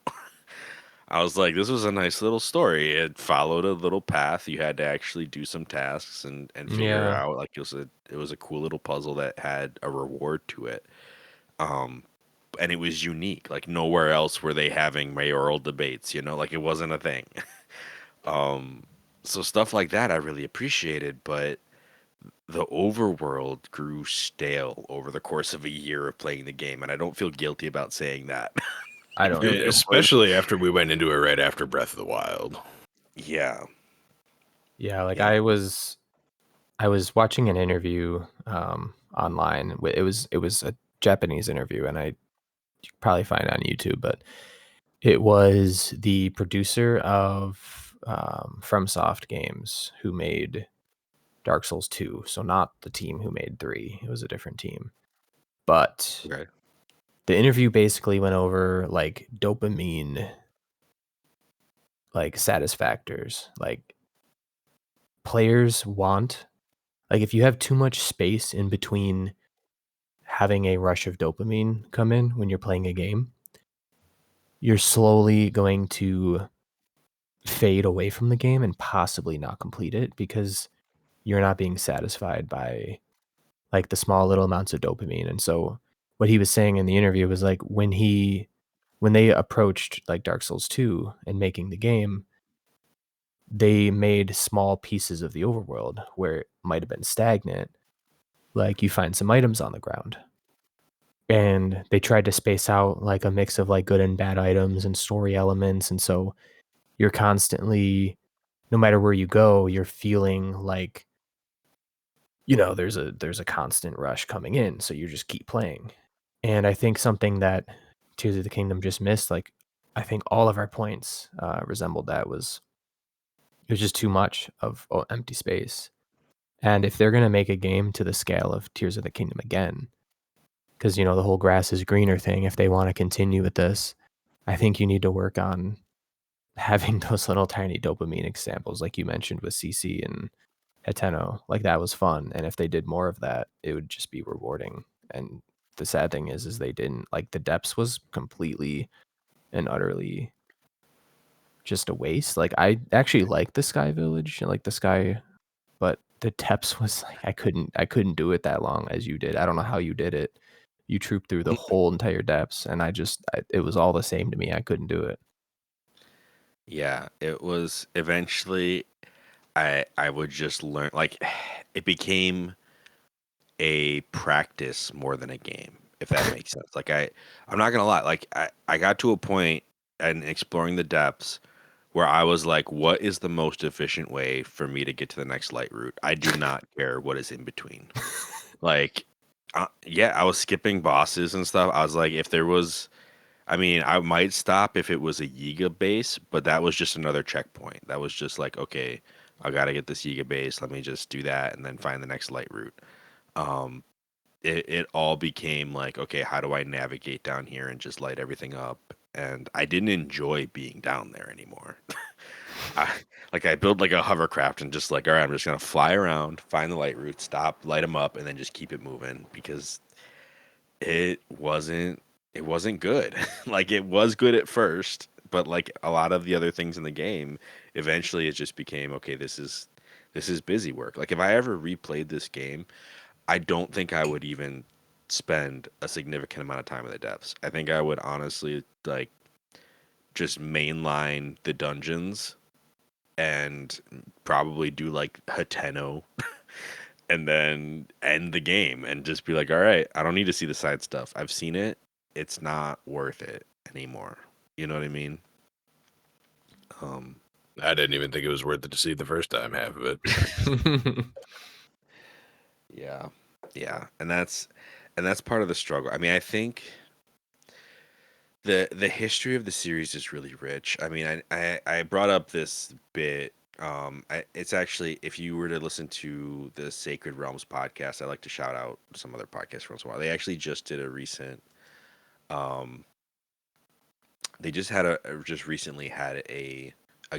I was like, this was a nice little story. It followed a little path. You had to actually do some tasks and figure it Yeah. out. Like it was a cool little puzzle that had a reward to it. Um, and it was unique. Like nowhere else were they having mayoral debates. You know, like it wasn't a thing. um, so stuff like that I really appreciated, but the overworld grew stale over the course of a year of playing the game, and I don't feel guilty about saying that. I don't It either. was, Especially after we went into it right after Breath of the Wild. yeah, Yeah, like yeah, I was watching an interview online. It was a Japanese interview, and you could probably find it on YouTube, but it was the producer of FromSoft games who made Dark Souls 2. So not the team who made 3. It was a different team. But okay, the interview basically went over like dopamine like satisfactors. Like players want, like if you have too much space in between having a rush of dopamine come in when you're playing a game, you're slowly going to fade away from the game and possibly not complete it because you're not being satisfied by like the small little amounts of dopamine. And so what he was saying in the interview was like when they approached like Dark Souls 2 and making the game, they made small pieces of the overworld where it might have been stagnant. Like you find some items on the ground. And they tried to space out like a mix of like good and bad items and story elements. And so you're constantly, no matter where you go, you're feeling like, there's a constant rush coming in. So you just keep playing. And I think something that Tears of the Kingdom just missed, like I think all of our points resembled that, was it was just too much of empty space. And if they're gonna make a game to the scale of Tears of the Kingdom again, because the whole grass is greener thing, if they want to continue with this, I think you need to work on having those little tiny dopamine examples, like you mentioned with CC and Heteno. Like that was fun, and if they did more of that, it would just be rewarding. And the sad thing is they didn't. Like the depths was completely and utterly just a waste. Like I actually like the Sky Village and like the Sky, but the depths was like I couldn't do it that long as you did. I don't know how you did it. You trooped through the whole entire depths, and it was all the same to me. I couldn't do it. yeah. It was eventually. I would just learn like it became a practice more than a game, if that makes sense. Like I'm not gonna lie, like I got to a point and exploring the depths where I was like, what is the most efficient way for me to get to the next light route? I do not care what is in between. Like, yeah, I was skipping bosses and stuff. I was like, if there was, I mean, I might stop if it was a Yiga base, but that was just another checkpoint. That was just like, okay, I gotta get this Yiga base. Let me just do that and then find the next light route. Um, it all became like, okay, how do I navigate down here and just light everything up? And I didn't enjoy being down there anymore. I, like I built like a hovercraft and just like, all right, I'm just gonna fly around, find the light route, stop, light them up, and then just keep it moving because it wasn't good. Like it was good at first, but like a lot of the other things in the game, eventually it just became okay. This is busy work. Like if I ever replayed this game, I don't think I would even spend a significant amount of time in the depths. I think I would honestly like just mainline the dungeons and probably do like Hateno and then end the game and just be like, all right, I don't need to see the side stuff. I've seen it. It's not worth it anymore. You know what I mean? I didn't even think it was worth it to see the first time, half of it. Yeah. Yeah. And that's part of the struggle. I mean, I think the history of the series is really rich. I mean, I brought up this bit. It's actually, if you were to listen to the Sacred Realms podcast, I like to shout out some other podcasts once in a while. They actually just did a recent. They just recently had a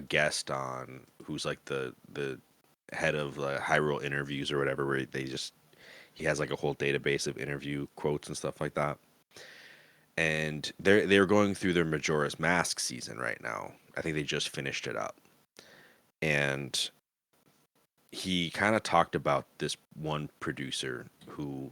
guest on who's like the head of Hyrule interviews or whatever, where he has like a whole database of interview quotes and stuff like that. And they're going through their Majora's Mask season right now. I think they just finished it up. And he kind of talked about this one producer who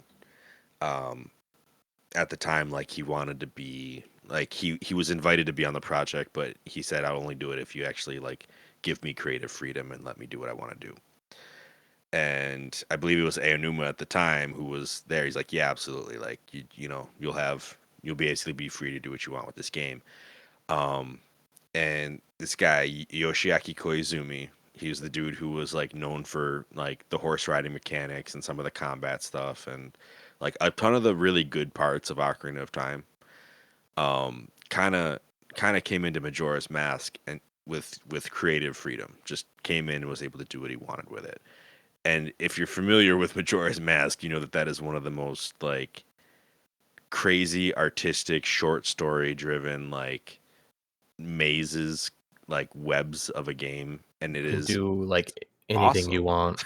at the time, like, he wanted to be like, he was invited to be on the project, but he said, I'll only do it if you actually like give me creative freedom and let me do what I want to do. And I believe it was Aonuma at the time who was there. He's like, yeah, absolutely, like, you know, you'll basically be free to do what you want with this game. And this guy, Yoshiaki Koizumi, he was the dude who was like known for like the horse riding mechanics and some of the combat stuff and like a ton of the really good parts of Ocarina of Time. Kind of came into Majora's Mask and with creative freedom, just came in and was able to do what he wanted with it. And if you're familiar with Majora's Mask, you know that is one of the most like crazy artistic short story driven like mazes, like webs of a game, and it is do like anything you awesome. want.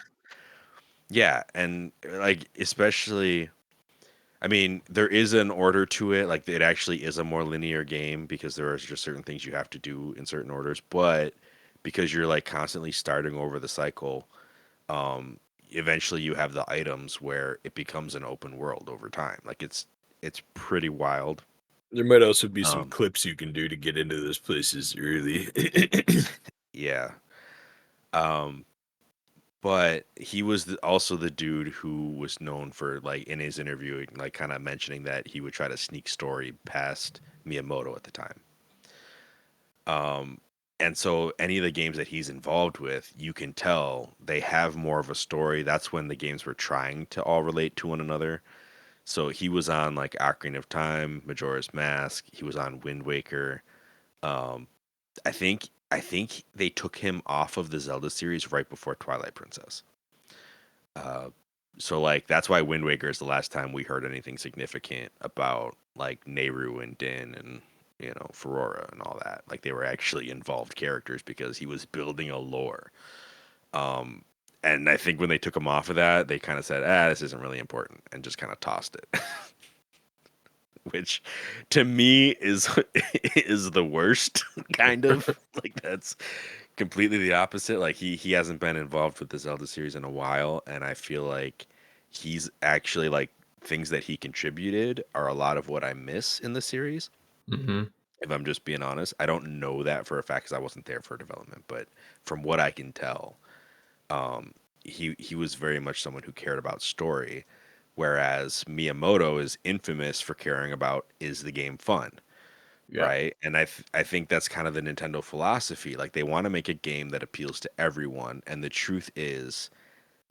Yeah, and like especially, I mean, there is an order to it. Like, it actually is a more linear game because there are just certain things you have to do in certain orders. But because you're like constantly starting over the cycle, eventually you have the items where it becomes an open world over time. Like, it's pretty wild. There might also be some Um, clips you can do to get into those places early. yeah. Um, but he was also the dude who was known for like in his interview, like kind of mentioning that he would try to sneak story past Miyamoto at the time. And so any of the games that he's involved with, you can tell they have more of a story. That's when the games were trying to all relate to one another. So he was on like Ocarina of Time, Majora's Mask. He was on Wind Waker. Um, I think they took him off of the Zelda series right before Twilight Princess. Uh, so like that's why Wind Waker is the last time we heard anything significant about like Nehru and Din and Ferrora and all that. Like they were actually involved characters because he was building a lore. And I think when they took him off of that, they kind of said, this isn't really important, and just kind of tossed it. Which to me is is the worst kind of like that's completely the opposite. Like he hasn't been involved with the Zelda series in a while, and I feel like he's actually like things that he contributed are a lot of what I miss in the series. Mm-hmm. If I'm just being honest, I don't know that for a fact because I wasn't there for development, but from what I can tell, he was very much someone who cared about story, whereas Miyamoto is infamous for caring about is the game fun, Yeah. right? And I think that's kind of the Nintendo philosophy. Like they want to make a game that appeals to everyone, and the truth is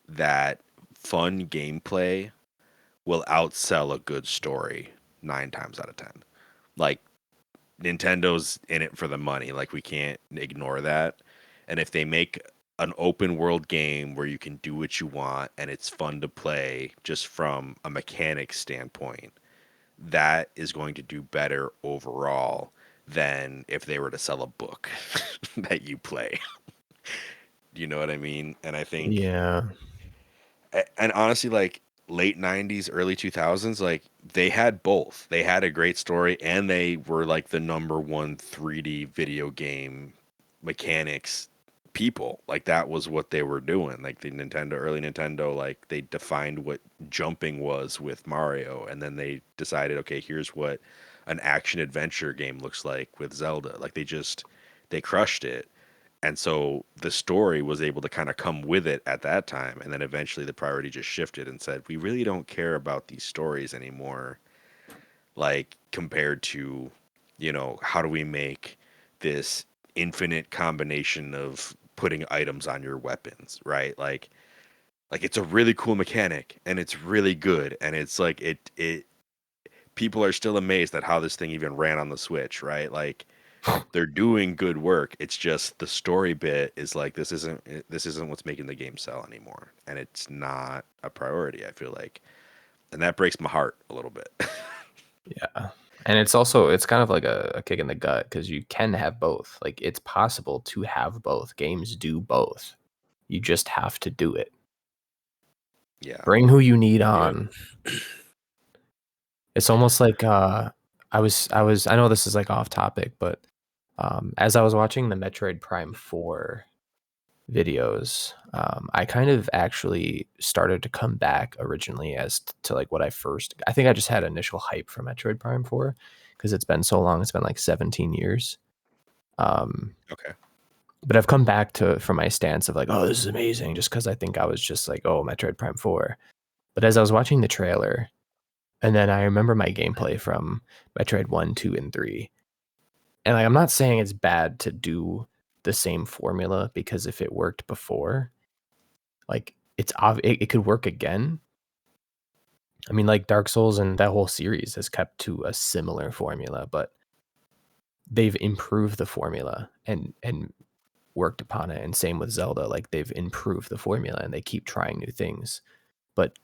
that fun gameplay will outsell a good story 9 times out of 10. Like Nintendo's in it for the money. Like we can't ignore that. And if they make an open world game where you can do what you want and it's fun to play just from a mechanics standpoint, that is going to do better overall than if they were to sell a book that you play. Do you know what I mean? And I think, Yeah. and honestly, like late 90s, early 2000s, like they had both. They had a great story and they were like the number one 3D video game mechanics people. Like that was what they were doing. Like the early Nintendo, like they defined what jumping was with Mario, and then they decided, okay, here's what an action adventure game looks like with Zelda. Like they crushed it. And so the story was able to kind of come with it at that time. And then eventually the priority just shifted and said, we really don't care about these stories anymore. Like compared to, how do we make this infinite combination of putting items on your weapons, right? Like it's a really cool mechanic and it's really good. And it's like, it people are still amazed at how this thing even ran on the Switch, right? Like, they're doing good work. It's just the story bit is like this isn't what's making the game sell anymore, and it's not a priority. I feel like, and that breaks my heart a little bit. Yeah. And it's kind of like a kick in the gut because you can have both. Like it's possible to have both. Games do both. You just have to do it. Yeah. Bring who you need on. It's almost like I know this is like off topic, but as I was watching the Metroid Prime 4 videos, I kind of actually started to come back originally to like what I think I just had initial hype for Metroid Prime 4 because it's been so long. It's been like 17 years. Okay. But I've come back from my stance of like, oh, this is amazing, just because I think I was just like, oh, Metroid Prime 4. But as I was watching the trailer, and then I remember my gameplay from Metroid 1, 2, and 3. And like, I'm not saying it's bad to do the same formula because if it worked before, like it could work again. I mean, like Dark Souls and that whole series has kept to a similar formula, but they've improved the formula and worked upon it. And same with Zelda, like they've improved the formula and they keep trying new things. But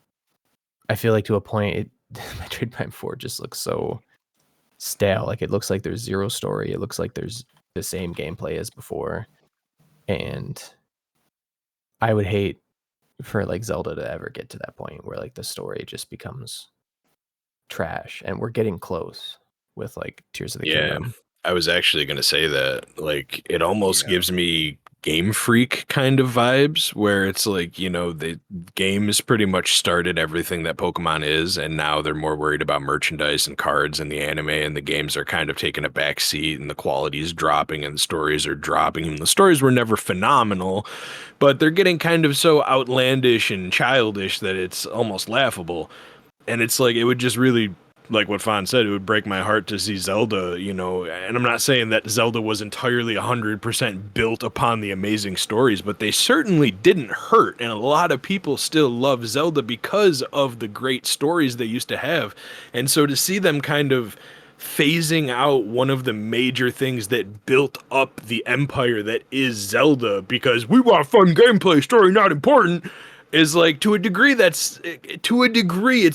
I feel like to a point, Metroid Prime 4 just looks so stale. Like it looks like there's zero story. It looks like there's the same gameplay as before. And I would hate for like Zelda to ever get to that point where like the story just becomes trash. And we're getting close with like Tears of the Kingdom. I was actually going to say that. Like, it almost gives me Game Freak kind of vibes, where it's like, the games pretty much started everything that Pokemon is, and now they're more worried about merchandise and cards and the anime, and the games are kind of taking a back seat, and the quality is dropping, and the stories are dropping. And the stories were never phenomenal, but they're getting kind of so outlandish and childish that it's almost laughable. And it's like, it would just really, like what Fawn said, it would break my heart to see Zelda, and I'm not saying that Zelda was entirely 100% built upon the amazing stories, but they certainly didn't hurt, and a lot of people still love Zelda because of the great stories they used to have. And so to see them kind of phasing out one of the major things that built up the empire that is Zelda because we want fun gameplay, story not important, is like, to a degree it's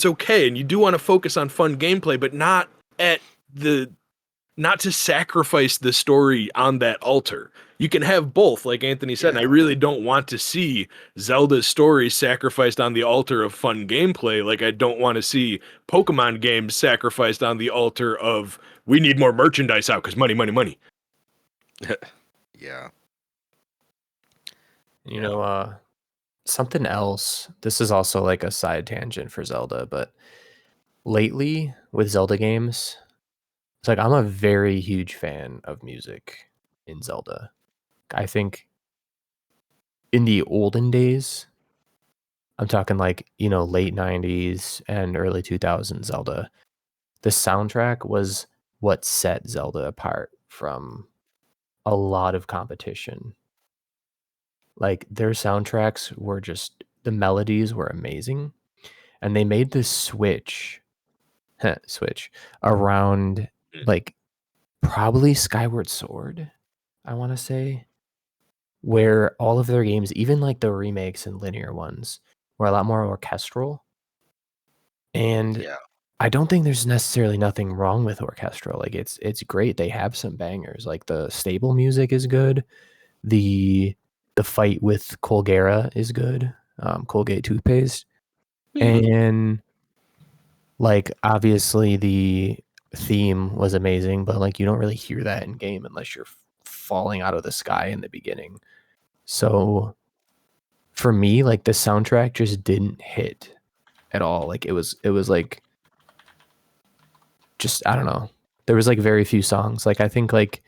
okay, and you do want to focus on fun gameplay, but not to sacrifice the story on that altar. You can have both, like Anthony said, and I really don't want to see Zelda's story sacrificed on the altar of fun gameplay, like I don't want to see Pokemon games sacrificed on the altar of we need more merchandise out because money, money, money. Yeah. Something else, this is also like a side tangent for Zelda, but lately with Zelda games, it's like I'm a very huge fan of music in Zelda. I think in the olden days, I'm talking like, late 90s and early 2000s Zelda, the soundtrack was what set Zelda apart from a lot of competition. Like their soundtracks were just, the melodies were amazing. And they made this switch around like probably Skyward Sword, I want to say, where all of their games, even like the remakes and linear ones, were a lot more orchestral. And I don't think there's necessarily nothing wrong with orchestral. Like it's great. They have some bangers. Like the stable music is good. The fight with Colgera is good. Colgate toothpaste. And like obviously the theme was amazing, but like you don't really hear that in game unless you're falling out of the sky in the beginning. So for me, like the soundtrack just didn't hit at all. Like it was like just I don't know. There was like very few songs. Like I think like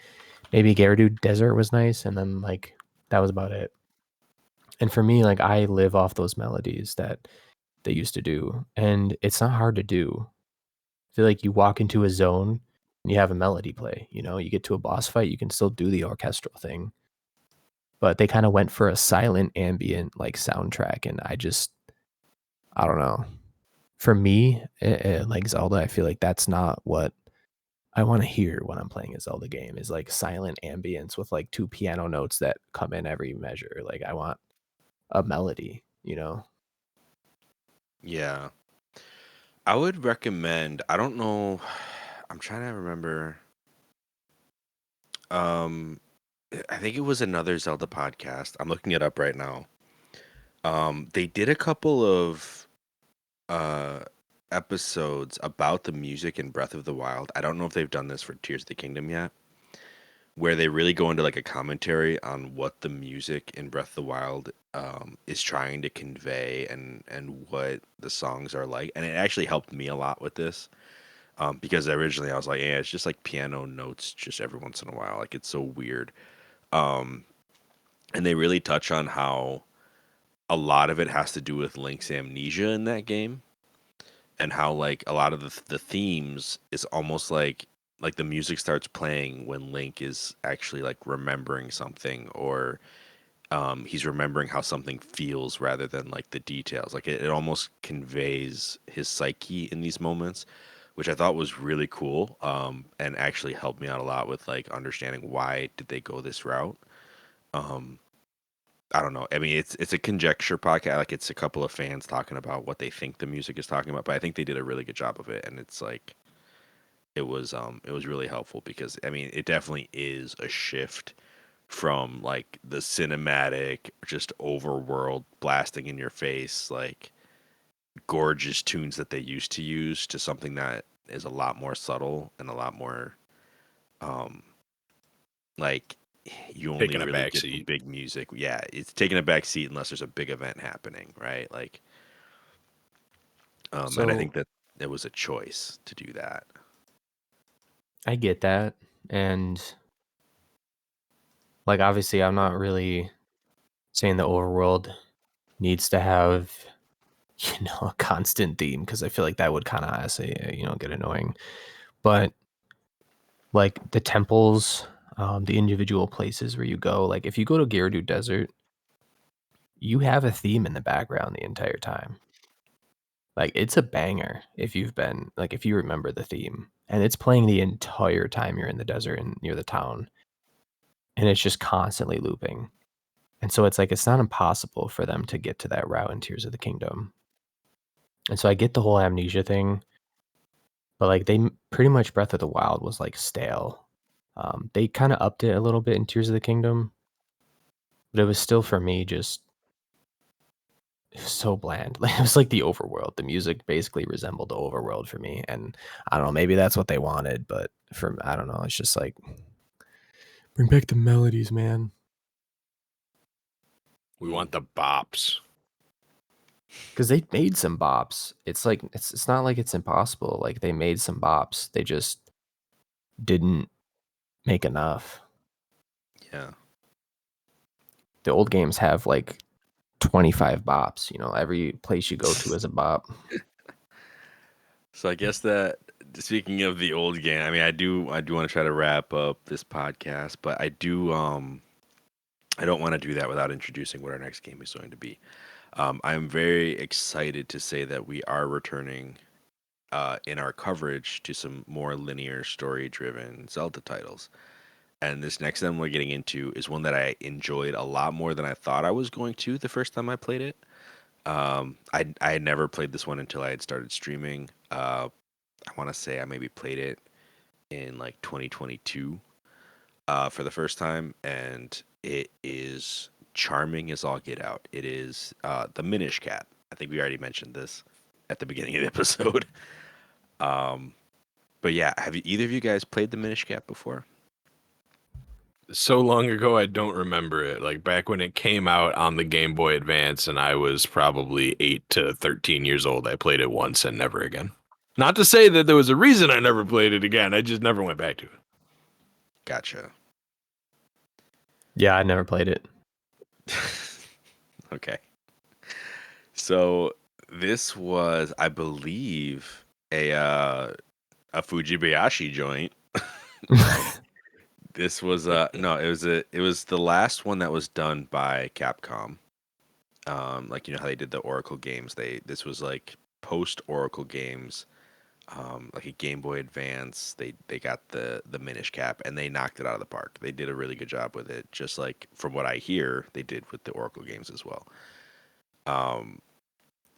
maybe Gerudo Desert was nice, and then like that was about it. And for me, like I live off those melodies that they used to do, and it's not hard to do. I feel like you walk into a zone and you have a melody play. You know, you get to a boss fight, you can still do the orchestral thing, but they kind of went for a silent ambient like soundtrack, and I don't know. For me, like Zelda, I feel like that's not what I want to hear when I'm playing a Zelda game is like silent ambience with like two piano notes that come in every measure. Like I want a melody, you know? Yeah. I would recommend, I don't know, I'm trying to remember. Um, I think it was another Zelda podcast. I'm looking it up right now. They did a couple of uh episodes about the music in Breath of the Wild. I don't know if they've done this for Tears of the Kingdom yet, where they really go into like a commentary on what the music in Breath of the Wild is trying to convey and what the songs are like. And it actually helped me a lot with this. Because originally I was like, yeah, it's just like piano notes just every once in a while. Like it's so weird. Um, and they really touch on how a lot of it has to do with Link's amnesia in that game, and how like a lot of the themes is almost like the music starts playing when Link is actually like remembering something, or he's remembering how something feels rather than like the details. Like it almost conveys his psyche in these moments, which I thought was really cool, and actually helped me out a lot with like understanding why did they go this route. Um, I don't know. I mean, it's a conjecture podcast. Like it's a couple of fans talking about what they think the music is talking about, but I think they did a really good job of it, and it's like it was really helpful because I mean, it definitely is a shift from like the cinematic, just overworld blasting in your face, like gorgeous tunes that they used to use to something that is a lot more subtle and a lot more um like you only Taking a really back get the seat. big music. Yeah, it's taking a back seat unless there's a big event happening, right? Like and I So think that it was a choice to do that. I get that. And like, obviously, I'm not really saying the overworld needs to have, you know, a constant theme because I feel like that would kind of, honestly, you know, get annoying. But like the temples, the individual places where you go, like if you go to Gerudo Desert, you have a theme in the background the entire time. Like it's a banger if you've been like if you remember the theme and it's playing the entire time you're in the desert and near the town and it's just constantly looping. And so it's like it's not impossible for them to get to that route in Tears of the Kingdom. And so I get the whole amnesia thing, but like pretty much Breath of the Wild was like stale. They kind of upped it a little bit in Tears of the Kingdom, but it was still for me just it was so bland. Like, it was like the overworld. The music basically resembled the overworld for me. And I don't know, maybe that's what they wanted, but for I don't know, it's just like bring back the melodies, man. We want the bops. Because they made some bops. It's like it's not like it's impossible. Like they made some bops. They just didn't make enough. Yeah. The old games have like 25 bops. You know, every place you go to is a bop. So I guess that speaking of the old game, I mean, I do want to try to wrap up this podcast, but I don't want to do that without introducing what our next game is going to be. I'm very excited to say that we are returning in our coverage to some more linear story-driven Zelda titles. And this next one we're getting into is one that I enjoyed a lot more than I thought I was going to the first time I played it. I had never played this one until I had started streaming. I want to say I maybe played it in like 2022 for the first time, and it is charming as all get out. It is the Minish Cap. I think we already mentioned this at the beginning of the episode. Um, but yeah, have either of you guys played the Minish Cap before? so long ago I don't remember it. Like back when it came out on the Game Boy Advance and I was probably 8 to 13 years old, I played it once and never again. Not to say that there was a reason I never played it again. I just never went back to it. Gotcha. Yeah, I never played it. Okay. So this was, I believe, a Fujibayashi joint. This was no, it was the last one that was done by Capcom. Like how they did the Oracle games. This was like post Oracle games. Like a Game Boy Advance. They got the Minish Cap and they knocked it out of the park. They did a really good job with it, just like from what I hear, they did with the Oracle games as well.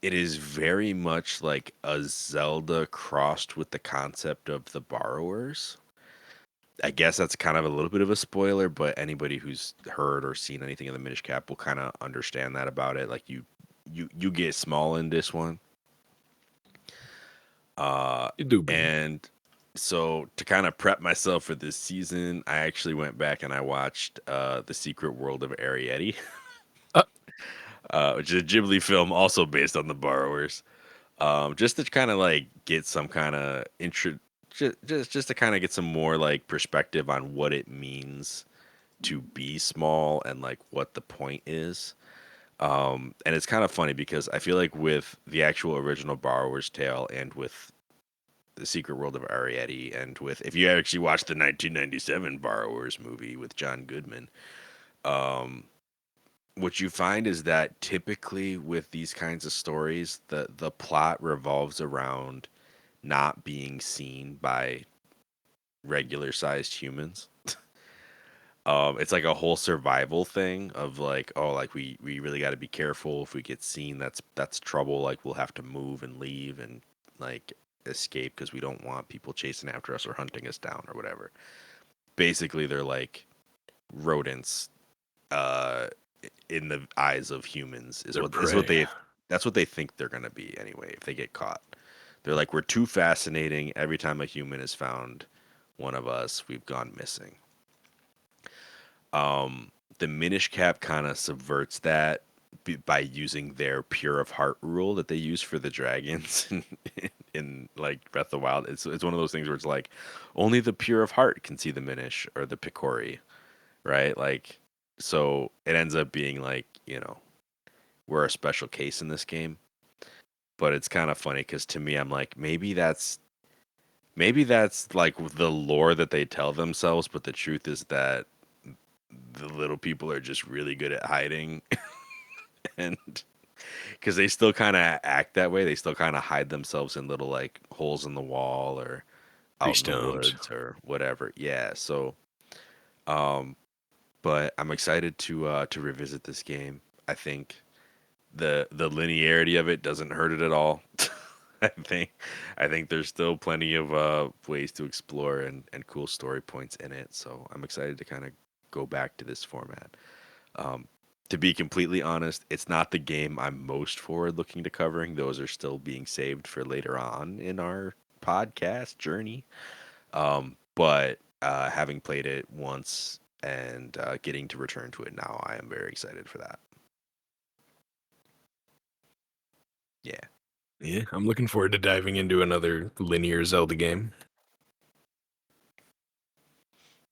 It is very much like a Zelda crossed with the concept of the Borrowers. I guess that's kind of a little bit of a spoiler, but anybody who's heard or seen anything in the Minish Cap will kind of understand that about it. Like you get small in this one. You do, baby. And so to kind of prep myself for this season, I actually went back and I watched The Secret World of Arietti, which is a Ghibli film also based on the Borrowers. Just to kind of like get some kind of just to kind of get some more like perspective on what it means to be small and like what the point is. And it's kind of funny because I feel like with the actual original Borrower's Tale and with The Secret World of Arietti and with, if you actually watch the 1997 Borrowers movie with John Goodman, what you find is that typically with these kinds of stories, the plot revolves around not being seen by regular sized humans. It's like a whole survival thing of like, oh, like we really got to be careful. If we get seen, that's trouble. Like we'll have to move and leave and like escape because we don't want people chasing after us or hunting us down or whatever. Basically, they're like rodents in the eyes of humans is what that's what they think they're gonna be anyway if they get caught. They're like, we're too fascinating. Every time a human is found, one of us, we've gone missing. The Minish Cap kind of subverts that by using their pure of heart rule that they use for the dragons in like Breath of the Wild. It's one of those things where it's like only the pure of heart can see the Minish or the Picori, right? Like, so it ends up being like, we're a special case in this game. But it's kind of funny because to me, I'm like, maybe that's like the lore that they tell themselves, but the truth is that the little people are just really good at hiding. And because they still kind of act that way, they still kind of hide themselves in little like holes in the wall or out in the woods or whatever. Yeah. So, but I'm excited to revisit this game. I think the linearity of it doesn't hurt it at all. I think there's still plenty of ways to explore and cool story points in it. So I'm excited to kind of go back to this format. To be completely honest, it's not the game I'm most forward looking to covering. Those are still being saved for later on in our podcast journey. But having played it once and getting to return to it now, I am very excited for that. Yeah. Yeah, I'm looking forward to diving into another linear Zelda game.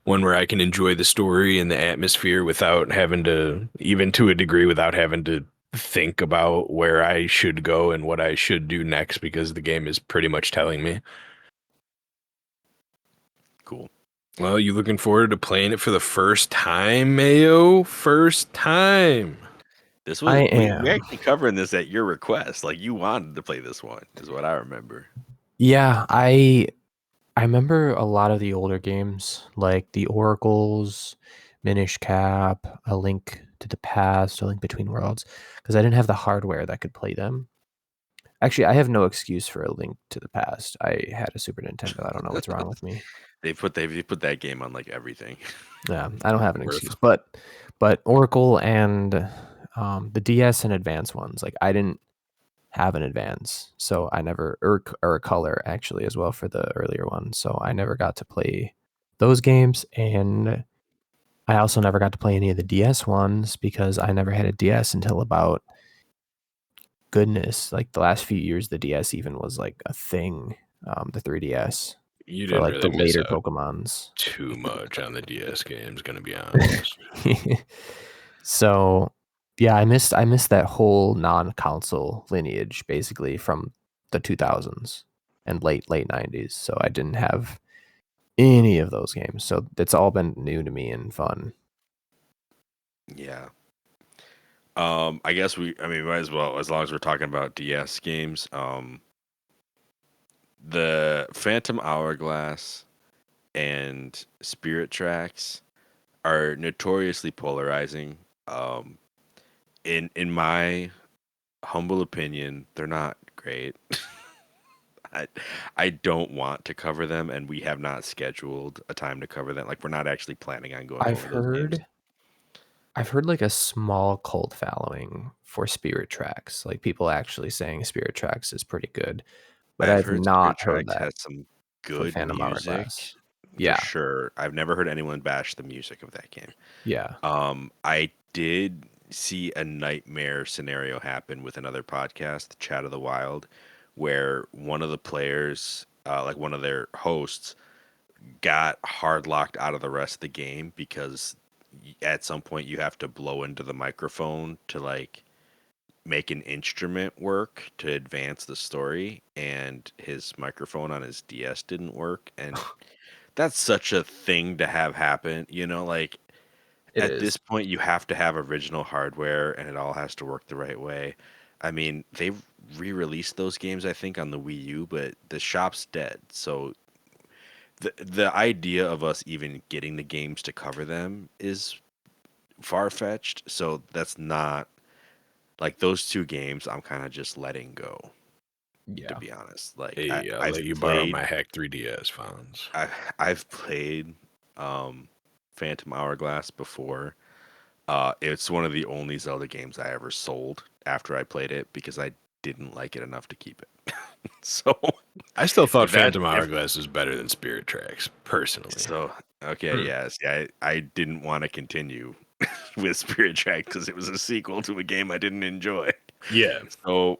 One where I can enjoy the story and the atmosphere without having to, even to a degree, without having to think about where I should go and what I should do next because the game is pretty much telling me. Cool. Well, you looking forward to playing it for the first time, Mayo? First time. This was we actually covering this at your request. Like you wanted to play this one, is what I remember. Yeah, I remember a lot of the older games, like the Oracles, Minish Cap, A Link to the Past, A Link Between Worlds, because I didn't have the hardware that could play them. Actually, I have no excuse for A Link to the Past. I had a Super Nintendo. I don't know what's wrong with me. They put that game on like everything. Yeah, I don't have an excuse. But Oracle and the DS and Advance ones, like I didn't have an Advance, so I never or a Color actually as well for the earlier one. So I never got to play those games, and I also never got to play any of the DS ones because I never had a DS until about, goodness, like the last few years the DS even was like a thing, the 3DS You for didn't like the really miss later out Pokemons. too much on the DS games, gonna be honest. So yeah, I missed that whole non-console lineage basically from the 2000s and late 90s. So I didn't have any of those games. So it's all been new to me and fun. Yeah. I guess might as well, as long as we're talking about DS games. The Phantom Hourglass and Spirit Tracks are notoriously polarizing. In my humble opinion, they're not great. I don't want to cover them, and we have not scheduled a time to cover them. Like, we're not actually planning on going over those games. I've heard like a small cult following for Spirit Tracks, like people actually saying Spirit Tracks is pretty good, but I've I've heard Spirit not heard Tracks that has some for good Phantom music Hourglass. for Yeah, sure. I've never heard anyone bash the music of that game. yeah. I did see a nightmare scenario happen with another podcast, Chat of the Wild, where one of the players, like one of their hosts, got hard locked out of the rest of the game because at some point you have to blow into the microphone to like make an instrument work to advance the story, and his microphone on his DS didn't work, and that's such a thing to have happen, like It at this is. point you have to have original hardware and it all has to work the right way. I mean, they re-released those games I think on the Wii U, but the shop's dead. So the idea of us even getting the games to cover them is far-fetched. So that's not like those two games I'm kind of just letting go, to Yeah. be honest. Like Hey, I'll I've let you borrow played my Hack 3DS, Fonz. I've played Phantom Hourglass before. It's one of the only Zelda games I ever sold after I played it because I didn't like it enough to keep it. So I still thought if that Phantom if Hourglass was better than Spirit Tracks, personally. so okay, yes, yeah, I didn't want to continue with Spirit Track because it was a sequel to a game I didn't enjoy. Yeah. So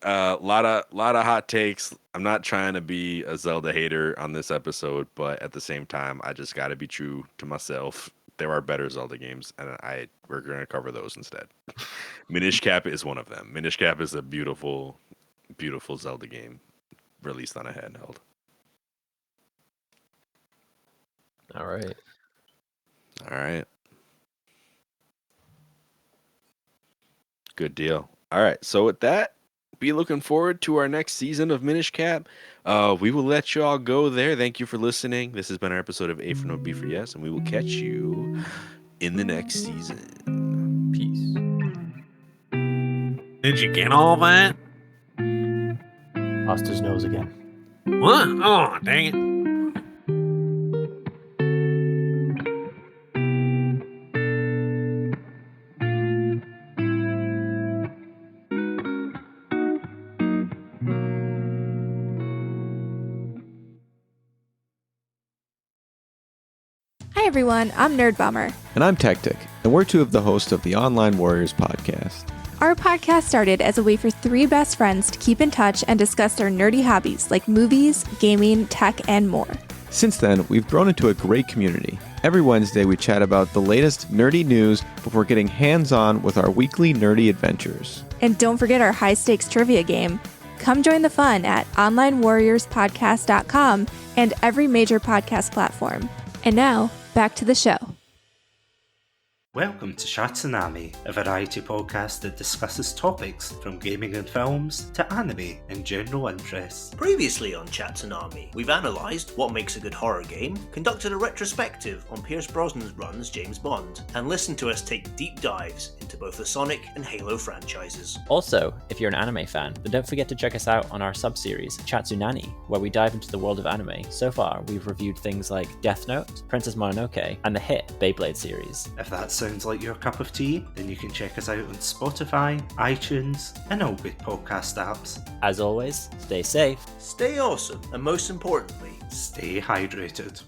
lot of hot takes. I'm not trying to be a Zelda hater on this episode, but at the same time, I just got to be true to myself. There are better Zelda games, and we're going to cover those instead. Minish Cap is one of them. Minish Cap is a beautiful, beautiful Zelda game released on a handheld. All right. All right. Good deal. All right. So with that, be looking forward to our next season of Minish Cap. We will let you all go there. Thank you for listening. This has been our episode of A4NB4Y, and we will catch you in the next season. Peace. Did you get all that? Lost his nose again. What? Oh, dang it. Hi everyone, I'm Nerd Bummer. And I'm TotK, and we're two of the hosts of the Online Warriors podcast. Our podcast started as a way for three best friends to keep in touch and discuss their nerdy hobbies like movies, gaming, tech, and more. Since then, we've grown into a great community. Every Wednesday, we chat about the latest nerdy news before getting hands-on with our weekly nerdy adventures. And don't forget our high-stakes trivia game. Come join the fun at onlinewarriorspodcast.com and every major podcast platform. And now, back to the show. Welcome to Shatsunami, a variety podcast that discusses topics from gaming and films to anime and general interests. Previously on Chatsunami, we've analysed what makes a good horror game, conducted a retrospective on Pierce Brosnan's run as James Bond, and listened to us take deep dives into both the Sonic and Halo franchises. Also, if you're an anime fan, then don't forget to check us out on our sub-series, Chatsunani, where we dive into the world of anime. So far, we've reviewed things like Death Note, Princess Mononoke, and the hit Beyblade series. If that sounds like your cup of tea, then you can check us out on Spotify, iTunes, and all good podcast apps. As always, stay safe, Stay awesome, and most importantly, Stay hydrated.